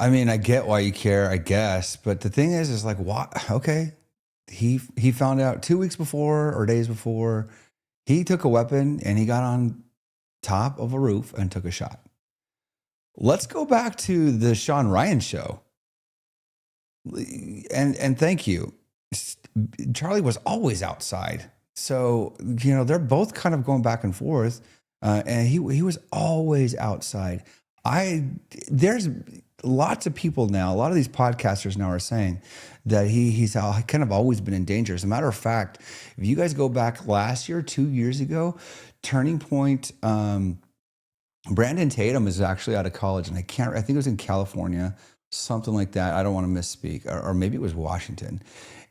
mean, I get why you care, I guess, but the thing is like, what? Okay, he found out 2 weeks before or days before. He took a weapon and he got on top of a roof and took a shot. Let's go back to the Sean Ryan show. And thank you. Charlie was always outside. So, they're both kind of going back and forth. And he was always outside. There's lots of people now, a lot of these podcasters now are saying that he's kind of always been in danger. As a matter of fact, if you guys go back last year, 2 years ago, Turning Point, Brandon Tatum is actually out of college, and I think it was in California, something like that. I don't want to misspeak, or maybe it was Washington.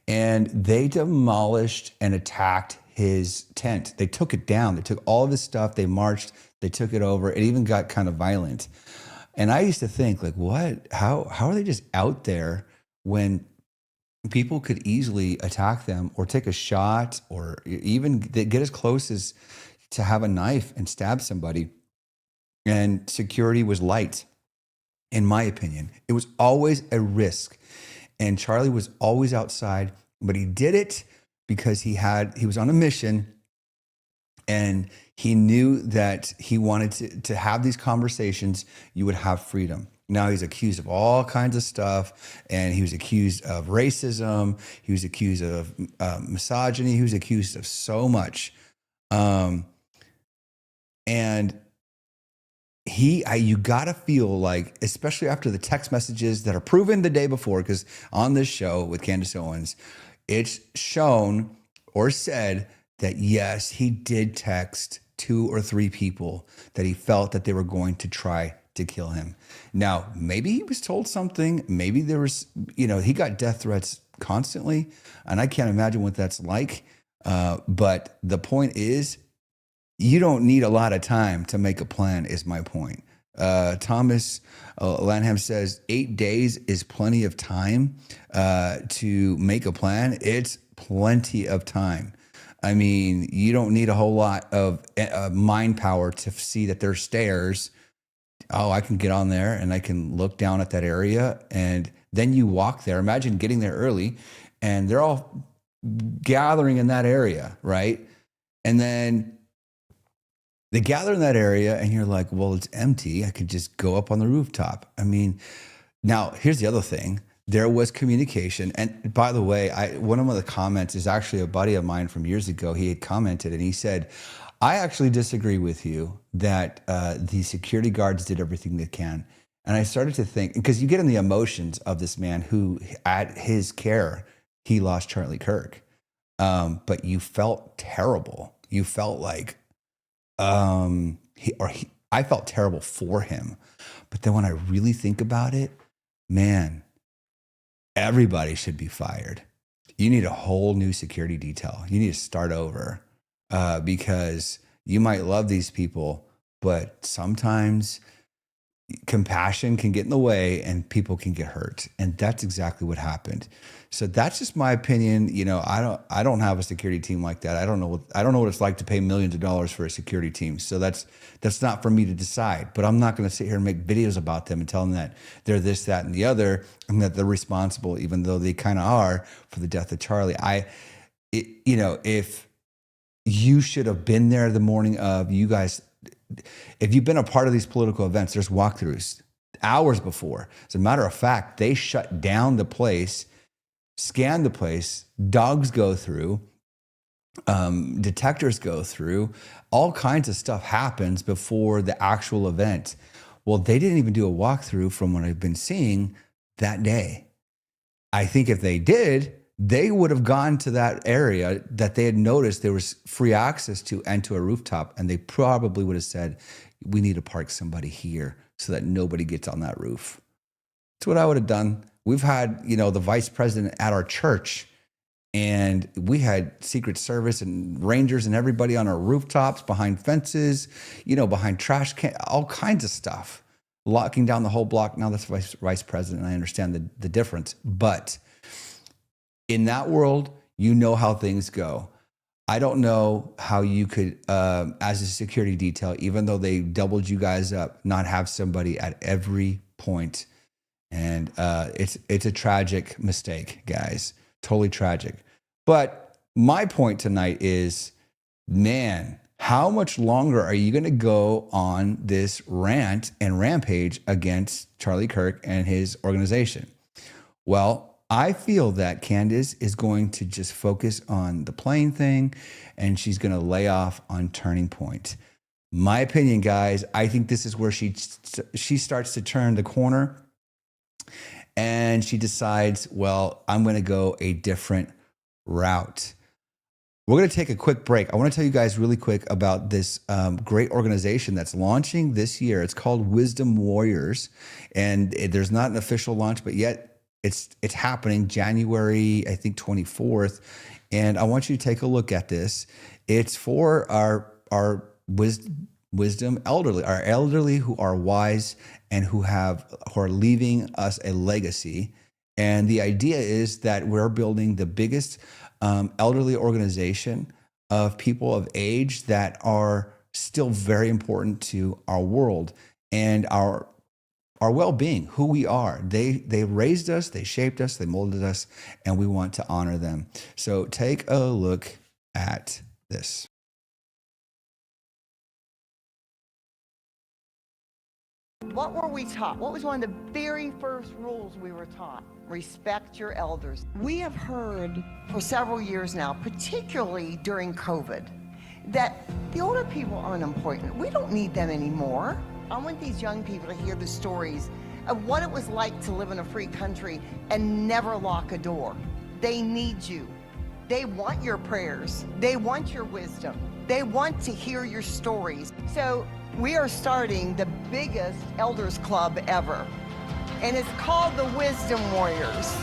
And they demolished and attacked his tent. They took it down. They took all of his stuff. They marched. They took it over. It even got kind of violent. And I used to think, like, what? How are they just out there when people could easily attack them or take a shot or even get as close as to have a knife and stab somebody? And security was light, in my opinion. It was always a risk. And Charlie was always outside, but he did it because he was on a mission, and he knew that he wanted to have these conversations. You would have freedom. Now he's accused of all kinds of stuff, and he was accused of racism. He was accused of misogyny. He was accused of so much. And you gotta feel like, especially after the text messages that are proven the day before, because on this show with Candace Owens, it's shown or said that yes, he did text 2 or 3 people that he felt that they were going to try to kill him. Now, maybe he was told something. Maybe there was, he got death threats constantly, and I can't imagine what that's like. But the point is, you don't need a lot of time to make a plan, is my point. Thomas Lanham says 8 days is plenty of time to make a plan. It's plenty of time. I mean, you don't need a whole lot of mind power to see that there's stairs. Oh, I can get on there and I can look down at that area. And then you walk there. Imagine getting there early and they're all gathering in that area, right? And then they gather in that area and you're like, well, it's empty. I could just go up on the rooftop. I mean, now here's the other thing. there was communication. And by the way, one of the comments is actually a buddy of mine from years ago. He had commented and he said, I actually disagree with you that the security guards did everything they can. And I started to think, because you get in the emotions of this man who, at his care, he lost Charlie Kirk. But you felt terrible. You felt like I felt terrible for him. But then when I really think about it, man, everybody should be fired. You need a whole new security detail. You need to start over because you might love these people, but sometimes compassion can get in the way and people can get hurt. And that's exactly what happened. So that's just my opinion. You know, I don't have a security team like that. I don't know what it's like to pay millions of dollars for a security team. So that's not for me to decide, but I'm not going to sit here and make videos about them and tell them that they're this, that, and the other, and that they're responsible, even though they kind of are, for the death of Charlie. If you should have been there the morning of, you guys, if you've been a part of these political events, there's walkthroughs hours before. As a matter of fact, they shut down the place, scan the place, dogs go through, detectors go through, all kinds of stuff happens before the actual event. Well, they didn't even do a walkthrough from what I've been seeing that day. I think if they did, they would have gone to that area that they had noticed there was free access to and to a rooftop. And they probably would have said, we need to park somebody here so that nobody gets on that roof. That's what I would have done. We've had, the vice president at our church, and we had Secret Service and Rangers and everybody on our rooftops, behind fences, behind trash cans, all kinds of stuff, locking down the whole block. Now that's vice president. I understand the difference, but in that world, you know how things go. I don't know how you could, as a security detail, even though they doubled you guys up, not have somebody at every point. And it's a tragic mistake, guys. Totally tragic. But my point tonight is, man, how much longer are you going to go on this rant and rampage against Charlie Kirk and his organization? Well, I feel that Candace is going to just focus on the playing thing, and she's going to lay off on Turning Point. My opinion, guys, I think this is where she starts to turn the corner, and she decides, well, I'm going to go a different route. We're going to take a quick break. I want to tell you guys really quick about this great organization that's launching this year. It's called Wisdom Warriors, and there's not an official launch, but yet it's happening January, I think 24th. And I want you to take a look at this. It's for our wisdom elderly, our elderly who are wise and who are leaving us a legacy. And the idea is that we're building the biggest elderly organization of people of age that are still very important to our world and our well-being, who we are. They raised us, they shaped us, they molded us, and we want to honor them. So take a look at this. What were we taught? What was one of the very first rules we were taught? Respect your elders. We have heard for several years now, particularly during COVID, that the older people aren't important. We don't need them anymore. I want these young people to hear the stories of what it was like to live in a free country and never lock a door. They need you. They want your prayers. They want your wisdom. They want to hear your stories. So we are starting the biggest elders club ever, and it's called the Wisdom Warriors.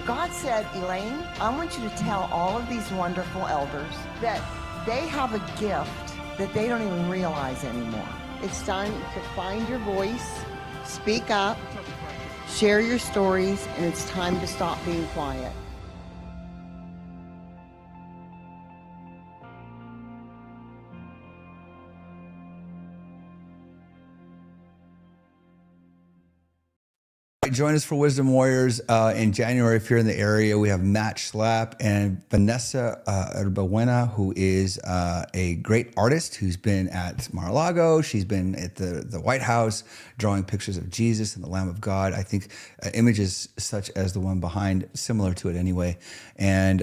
God said, Elaine, I want you to tell all of these wonderful elders that they have a gift that they don't even realize anymore. It's time to find your voice, speak up, share your stories, and it's time to stop being quiet. join us for Wisdom Warriors in January if you're in the area. We have Matt Schlapp and Vanessa Erbabuena, who is a great artist who's been at Mar-a-Lago. She's been at the White House drawing pictures of Jesus and the Lamb of God. I think images such as the one behind, similar to it anyway. And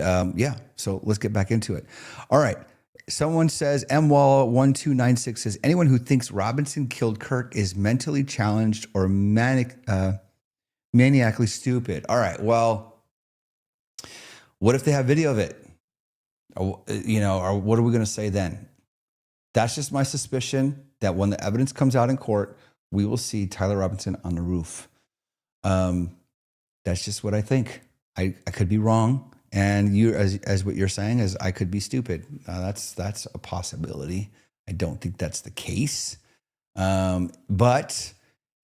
so let's get back into it. All right. Someone says, MWall1296 says, anyone who thinks Robinson killed Kirk is mentally challenged or maniacally stupid. All right, well, what if they have video of it? Or what are we going to say then? That's just my suspicion that when the evidence comes out in court, we will see Tyler Robinson on the roof. That's just what I think. I could be wrong. And you, as what you're saying is, I could be stupid. That's a possibility. I don't think that's the case. But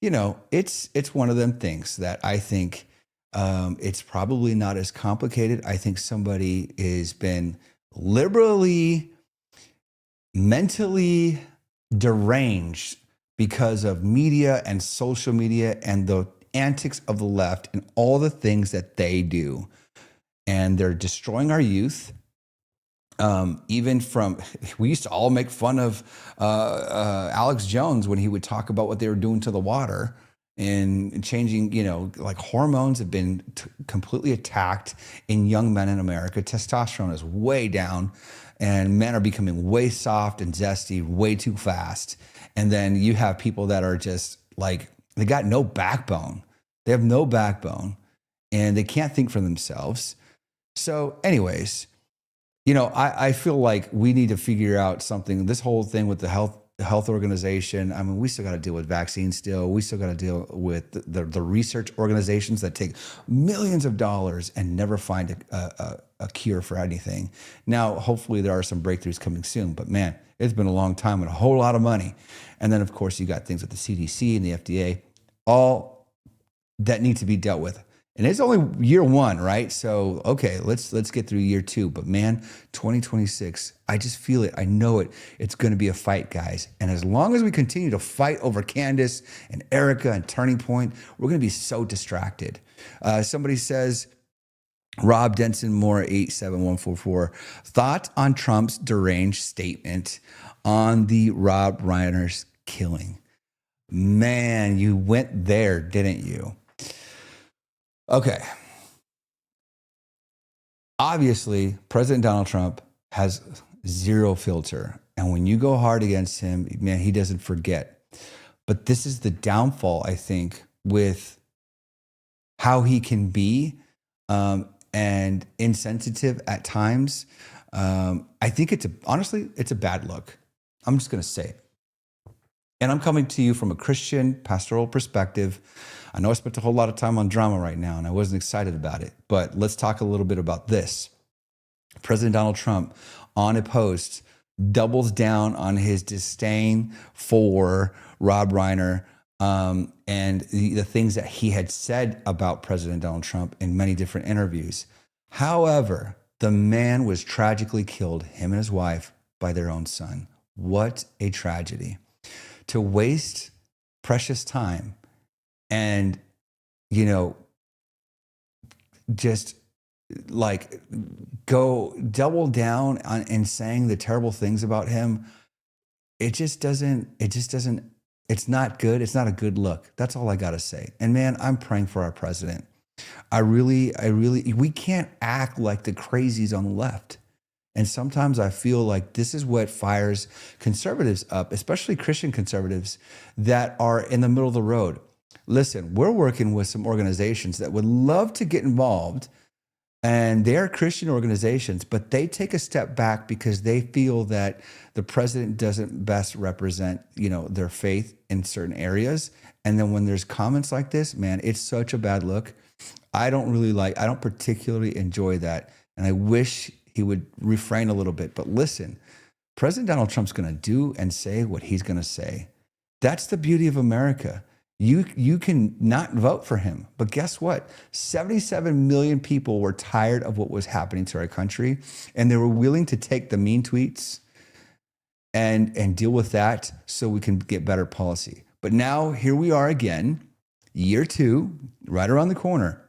it's one of them things that I think it's probably not as complicated. I think somebody has been liberally, mentally deranged because of media and social media and the antics of the left and all the things that they do. And they're destroying our youth. Even we used to all make fun of Alex Jones when he would talk about what they were doing to the water and changing, like hormones have been completely attacked in young men in America. Testosterone is way down and men are becoming way soft and zesty way too fast. And then you have people that are just like, they got no backbone. They have no backbone and they can't think for themselves. So anyways, I feel like we need to figure out something. This whole thing with the health organization, I mean, we still got to deal with vaccines still. We still got to deal with the research organizations that take millions of dollars and never find a cure for anything. Now, hopefully there are some breakthroughs coming soon, but man, it's been a long time and a whole lot of money. And then of course you got things with the CDC and the FDA, all that need to be dealt with. And it's only year one, right? So, okay, let's get through year two. But man, 2026, I just feel it. I know it. It's going to be a fight, guys. And as long as we continue to fight over Candace and Erika and Turning Point, we're going to be so distracted. Somebody says, Rob Denson Moore 87144, thought on Trump's deranged statement on the Rob Reiner's killing. Man, you went there, didn't you? Okay. Obviously, President Donald Trump has zero filter. And when you go hard against him, man, he doesn't forget. But this is the downfall, I think, with how he can be and insensitive at times. I think honestly, it's a bad look. I'm just going to say it. And I'm coming to you from a Christian pastoral perspective. I know I spent a whole lot of time on drama right now, and I wasn't excited about it. But let's talk a little bit about this. President Donald Trump, on a post, doubles down on his disdain for Rob Reiner and the things that he had said about President Donald Trump in many different interviews. However, the man was tragically killed, him and his wife, by their own son. What a tragedy. To waste precious time and, just like go double down on and saying the terrible things about him. It's not good. It's not a good look. That's all I got to say. And man, I'm praying for our president. We can't act like the crazies on the left. And sometimes I feel like this is what fires conservatives up, especially Christian conservatives that are in the middle of the road. Listen, we're working with some organizations that would love to get involved, and they are Christian organizations, but they take a step back because they feel that the president doesn't best represent, their faith in certain areas. And then when there's comments like this, man, it's such a bad look. I don't particularly enjoy that. And I wish he would refrain a little bit. But listen, President Donald Trump's going to do and say what he's going to say. That's the beauty of America. You can not vote for him, but guess what? 77 million people were tired of what was happening to our country, and they were willing to take the mean tweets and deal with that so we can get better policy. But now here we are again. year 2, right around the corner.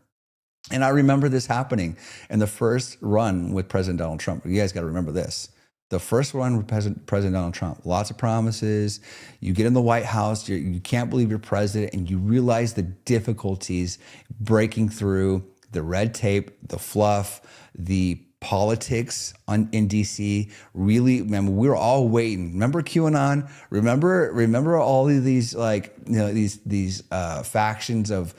And I remember this happening in the first run with President Donald Trump. You guys got to remember this. The first one with President Donald Trump, lots of promises. You get in the White House, you can't believe you're president, and you realize the difficulties breaking through the red tape, the fluff, the politics in DC. Really, remember, we were all waiting. Remember QAnon? Remember all of these, like, you know, these factions of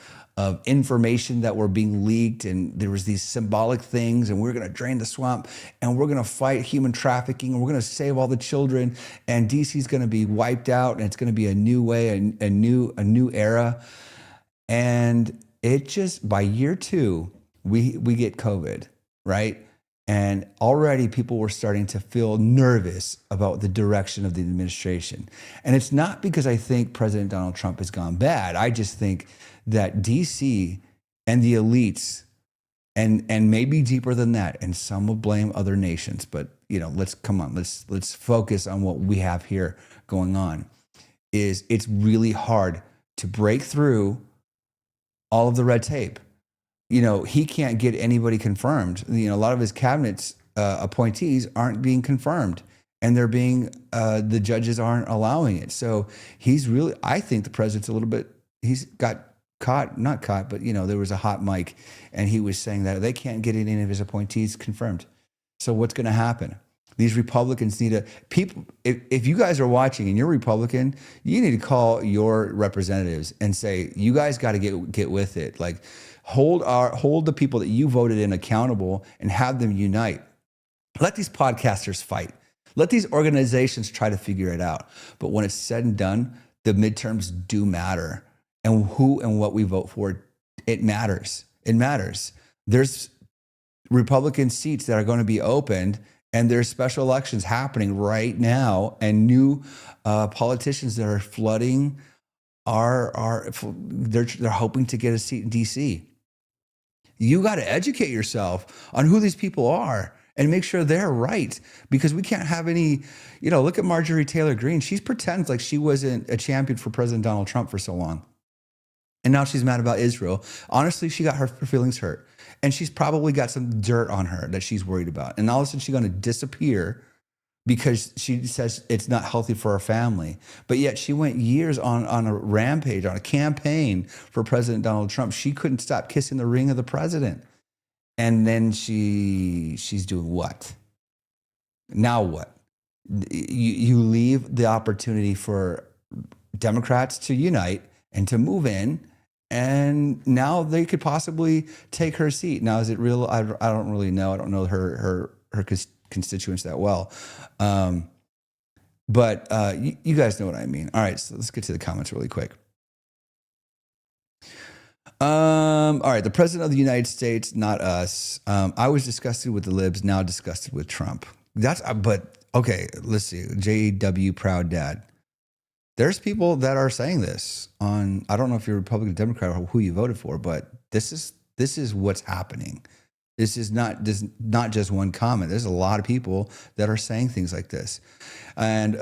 information that were being leaked, and there was these symbolic things, and we're going to drain the swamp, and we're going to fight human trafficking, and we're going to save all the children, and DC is going to be wiped out, and it's going to be a new way, a new era. And it just, by year 2, we get COVID, right? And already people were starting to feel nervous about the direction of the administration. And it's not because I think President Donald Trump has gone bad. I just think that DC and the elites, and maybe deeper than that, and some will blame other nations, but let's focus on what we have here going on. It's really hard to break through all of the red tape. He can't get anybody confirmed. A lot of his cabinet's appointees aren't being confirmed, and they're being the judges aren't allowing it. So I think the president's he's got not caught, but there was a hot mic, and he was saying that they can't get any of his appointees confirmed. So what's going to happen? These Republicans need people. If you guys are watching and you're Republican, you need to call your representatives and say, you guys got to get with it. Like, hold the people that you voted in accountable and have them unite. Let these podcasters fight. Let these organizations try to figure it out. But when it's said and done, the midterms do matter. And who and what we vote for, it matters. It matters. There's Republican seats that are going to be opened, and there's special elections happening right now, and new politicians that are flooding they're hoping to get a seat in DC. You got to educate yourself on who these people are and make sure they're right, because we can't have any, look at Marjorie Taylor Greene. She pretends like she wasn't a champion for President Donald Trump for so long. And now she's mad about Israel. Honestly, she got her feelings hurt. And she's probably got some dirt on her that she's worried about. And all of a sudden she's going to disappear because she says it's not healthy for her family. But yet she went years on a rampage, on a campaign for President Donald Trump. She couldn't stop kissing the ring of the president. And then she's doing what? Now what? You leave the opportunity for Democrats to unite and to move in, and now they could possibly take her seat. Now, is it real? I don't really know. I don't know her constituents that well. But you guys know what I mean. All right, so let's get to the comments really quick. All right, the president of the United States, not us. I was disgusted with the libs, now disgusted with Trump. But okay, let's see. JW Proud Dad. There's people that are saying this on, I don't know if you're Republican, Democrat, or who you voted for, but this is what's happening. This is not just one comment. There's a lot of people that are saying things like this. And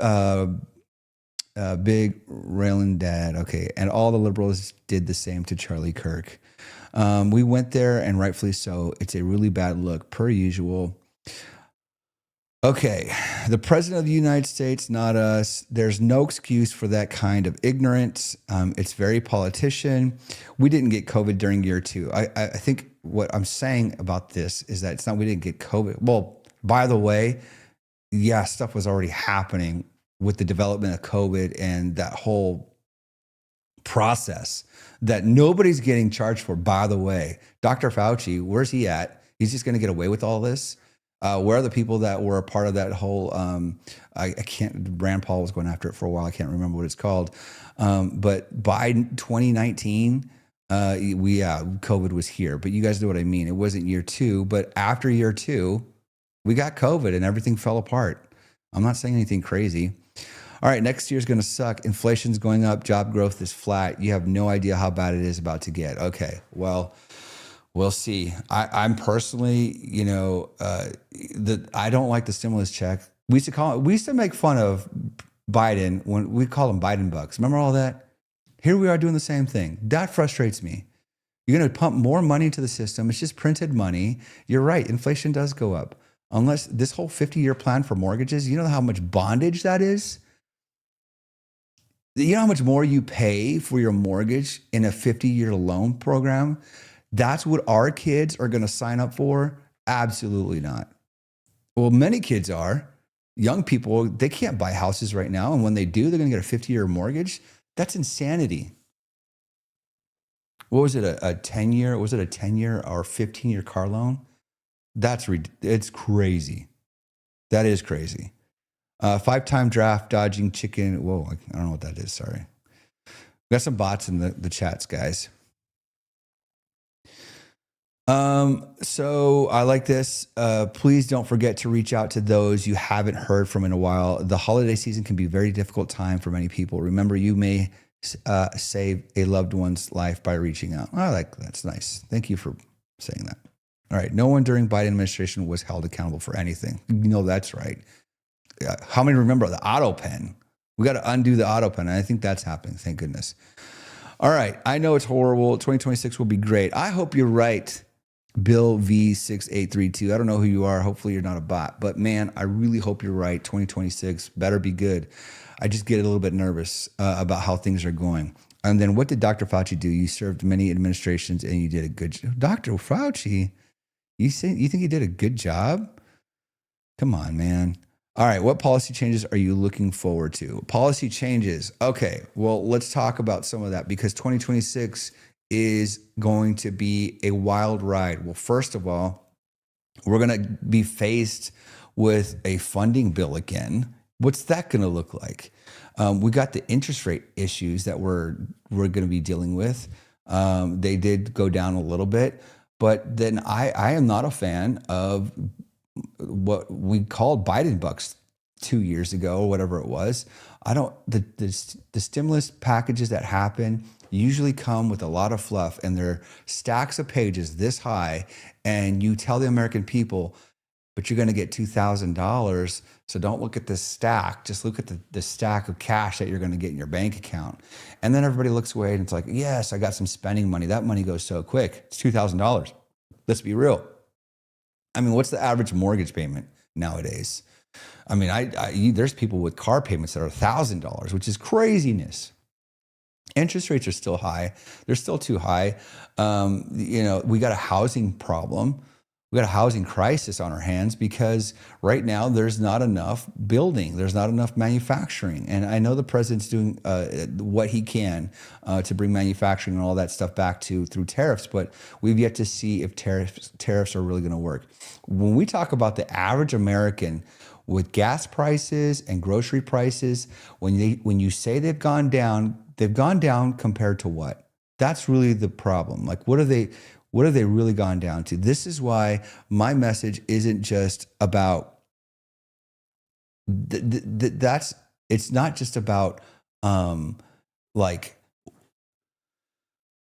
Big Raylan Dad, okay, and all the liberals did the same to Charlie Kirk. We went there, and rightfully so. It's a really bad look, per usual. Okay, the president of the United States, not us. There's no excuse for that kind of ignorance. It's very politician. We didn't get COVID during year 2. I think what I'm saying about this is that it's not we didn't get COVID. Well, by the way, yeah, stuff was already happening with the development of COVID and that whole process that nobody's getting charged for, by the way. Dr. Fauci, where's he at? He's just going to get away with all this? Where are the people that were a part of that whole, I can't, Rand Paul was going after it for a while. I can't remember what it's called. But by 2019, COVID was here. But you guys know what I mean. It wasn't year 2, but after year 2, we got COVID and everything fell apart. I'm not saying anything crazy. All right, next year's going to suck. Inflation's going up. Job growth is flat. You have no idea how bad it is about to get. Okay, well, we'll see. I'm personally, I don't like the stimulus check. We used to make fun of Biden when we call him Biden bucks. Remember all that? Here we are doing the same thing. That frustrates me. You're going to pump more money into the system. It's just printed money. You're right. Inflation does go up. Unless this whole 50-year plan for mortgages, you know how much bondage that is? You know how much more you pay for your mortgage in a 50-year loan program? That's what our kids are going to sign up for? Absolutely not. Well, many kids are. Young people, they can't buy houses right now. And when they do, they're going to get a 50-year mortgage. That's insanity. What was it, a 10-year? Was it a 10-year or 15-year car loan? It's crazy. That is crazy. 5-time draft dodging chicken. Whoa, I don't know what that is. Sorry. We got some bots in the chats, guys. So I like this. Please don't forget to reach out to those you haven't heard from in a while. The holiday season can be a very difficult time for many people. Remember, you may save a loved one's life by reaching out. That's nice. Thank you for saying that. All right. No one during Biden administration was held accountable for anything. You know, that's right. How many remember the auto pen? We got to undo the auto pen. And I think that's happening. Thank goodness. All right. I know it's horrible. 2026 will be great. I hope you're right. Bill V6832. I don't know who you are. Hopefully you're not a bot, but man, I really hope you're right. 2026 better be good. I just get a little bit nervous about how things are going. And then what did Dr. Fauci do? You served many administrations and you did a good job. Dr. Fauci, you think he did a good job? Come on, man. All right. What policy changes are you looking forward to? Policy changes. Okay. Well, let's talk about some of that because 2026 is going to be a wild ride. Well, first of all, we're going to be faced with a funding bill again. What's that going to look like? We got the interest rate issues that we're going to be dealing with. They did go down a little bit, but then I am not a fan of what we called Biden bucks 2 years ago or whatever it was. The stimulus packages that happen usually come with a lot of fluff and they're stacks of pages this high, and you tell the American people, but you're going to get $2,000. So don't look at this stack. Just look at the stack of cash that you're going to get in your bank account. And then everybody looks away and it's like, yes, I got some spending money. That money goes so quick. It's $2,000. Let's be real. I mean, what's the average mortgage payment nowadays? I mean, there's people with car payments that are $1,000, which is craziness. Interest rates are still high. They're still too high. We got a housing problem. We got a housing crisis on our hands because right now there's not enough building. There's not enough manufacturing. And I know the president's doing what he can to bring manufacturing and all that stuff back through tariffs, but we've yet to see if tariffs are really going to work. When we talk about the average American with gas prices and grocery prices, when you say they've gone down compared to what? That's really the problem. Like, what have they really gone down to? This is why my message isn't just about it's not just about like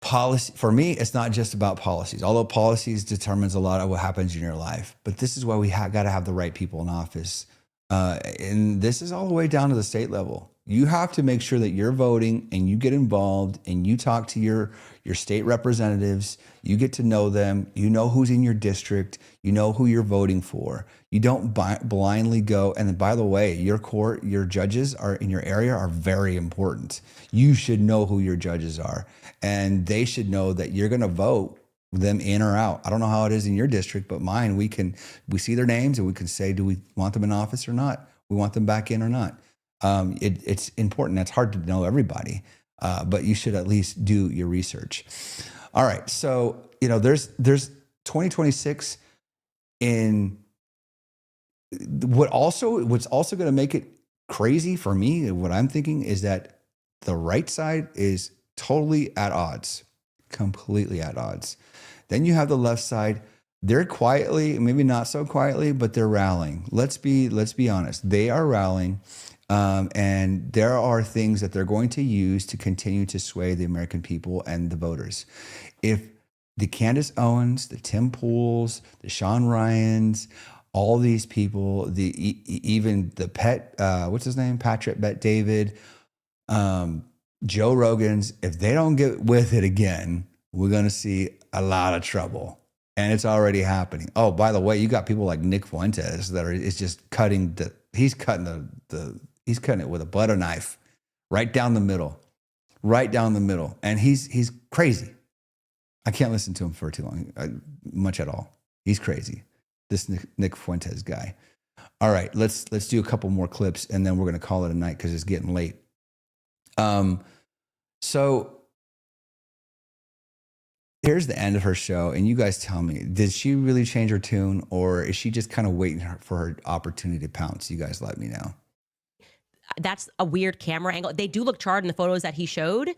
policy. For me, it's not just about policies, although policies determines a lot of what happens in your life. But this is why we got to have the right people in office. And this is all the way down to the state level. You have to make sure that you're voting and you get involved and you talk to your state representatives. You get to know them. You know who's in your district. You know who you're voting for. You don't blindly go. And then, by the way, your judges are in your area are very important. You should know who your judges are, and they should know that you're going to vote them in or out. I don't know how it is in your district, but mine, we see their names and we can say, do we want them in office or not? We want them back in or not? It's important. It's hard to know everybody, but you should at least do your research. All right. So, there's 2026 in what's also going to make it crazy for me. What I'm thinking is that the right side is totally at odds, completely at odds. Then you have the left side. They're quietly, maybe not so quietly, but they're rallying. Let's be honest. They are rallying. And there are things that they're going to use to continue to sway the American people and the voters. If the Candace Owens, the Tim Pools, the Sean Ryans, all these people, even the what's his name? Patrick Bet David, Joe Rogan's, if they don't get with it again, we're going to see a lot of trouble. And it's already happening. Oh, by the way, you got people like Nick Fuentes that is just cutting he's cutting it with a butter knife right down the middle. And he's crazy. I can't listen to him for too long, much at all. He's crazy. This Nick Fuentes guy. All right, let's do a couple more clips and then we're going to call it a night because it's getting late. So here's the end of her show, and you guys tell me, did she really change her tune, or is she just kind of waiting for her opportunity to pounce? You guys let me know. That's a weird camera angle. They do look charred in the photos that he showed.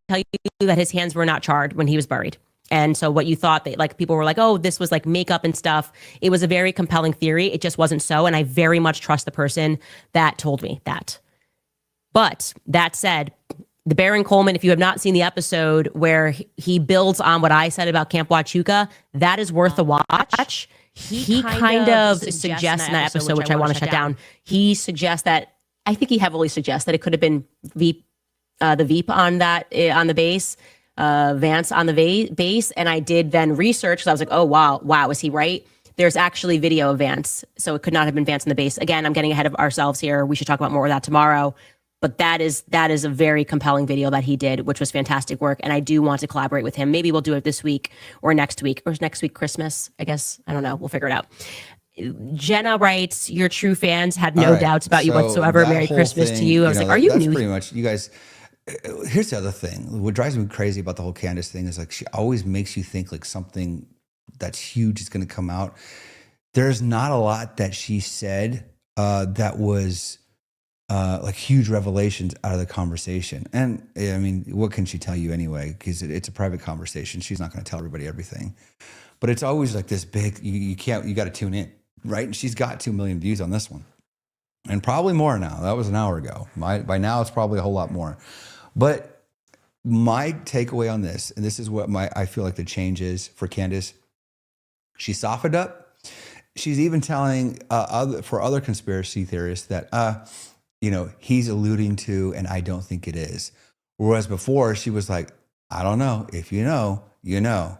Tell you that his hands were not charred when he was buried. And so what you thought that like people were like, oh, this was like makeup and stuff. It was a very compelling theory. It just wasn't so. And I very much trust the person that told me that. But that said, the Baron Coleman, if you have not seen the episode where he builds on what I said about Camp Huachuca, that is worth a watch. He kind of suggests in that episode, which I want to shut down, he suggests that, I think he heavily suggests that it could have been the Veep on that, on the base, Vance on the base. And I did then research, because I was like, oh, wow, is he right? There's actually video of Vance. So it could not have been Vance on the base. Again, I'm getting ahead of ourselves here. We should talk about more of that tomorrow. But that is a very compelling video that he did, which was fantastic work. And I do want to collaborate with him. Maybe we'll do it this week or next week. Or is next week Christmas? I guess. I don't know. We'll figure it out. Jenna writes, your true fans had no doubts about you whatsoever. Merry Christmas to you. I was like, are you new? Pretty much, you guys. Here's the other thing. What drives me crazy about the whole Candace thing is like she always makes you think like something that's huge is going to come out. There's not a lot that she said that was like huge revelations out of the conversation. And I mean, what can she tell you anyway? Because it's a private conversation. She's not going to tell everybody everything. But it's always like this big, you got to tune in, right? And she's got 2 million views on this one. And probably more now. That was an hour ago. By now, it's probably a whole lot more. But my takeaway on this, and this is what I feel like the change is for Candace, she softened up. She's even telling other conspiracy theorists that, he's alluding to, and I don't think it is. Whereas before, she was like, I don't know. If you know, you know.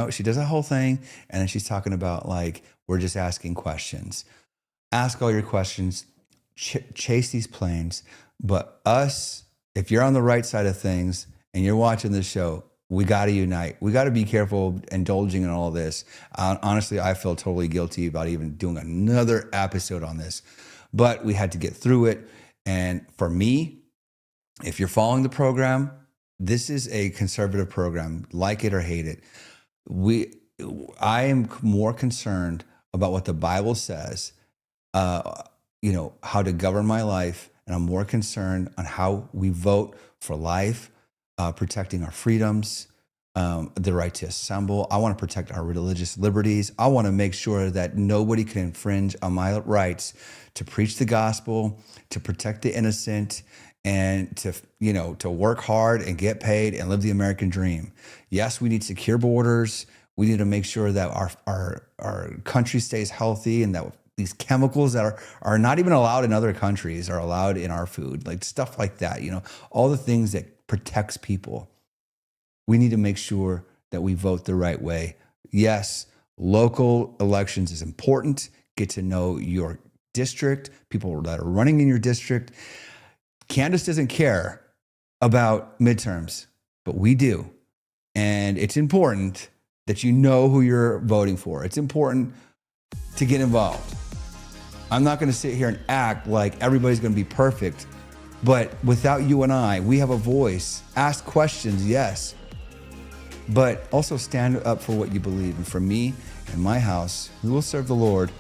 She does a whole thing, and then she's talking about like, we're just asking questions. Ask all your questions. Chase these planes. But us, if you're on the right side of things and you're watching this show, we got to unite. We got to be careful indulging in all of this. Honestly, I feel totally guilty about even doing another episode on this, but we had to get through it. And for me, if you're following the program, this is a conservative program, like it or hate it. I am more concerned about what the Bible says, how to govern my life. And I'm more concerned on how we vote for life, protecting our freedoms, the right to assemble. I want to protect our religious liberties. I want to make sure that nobody can infringe on my rights to preach the gospel, to protect the innocent, and to work hard and get paid and live the American dream. Yes, we need secure borders. We need to make sure that our country stays healthy, and that these chemicals that are not even allowed in other countries are allowed in our food, like stuff like that, all the things that protects people. We need to make sure that we vote the right way. Yes, local elections is important. Get to know your district, people that are running in your district. Candace doesn't care about midterms, but we do. And it's important that you know who you're voting for. It's important to get involved. I'm not going to sit here and act like everybody's going to be perfect, but without you and I, we have a voice. Ask questions, yes, but also stand up for what you believe. And for me and my house, we will serve the Lord,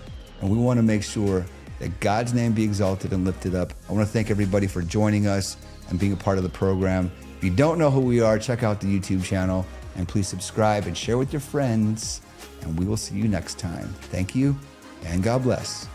and we want to make sure that God's name be exalted and lifted up. I want to thank everybody for joining us and being a part of the program. If you don't know who we are, check out the YouTube channel, and please subscribe and share with your friends, and we will see you next time. Thank you, and God bless.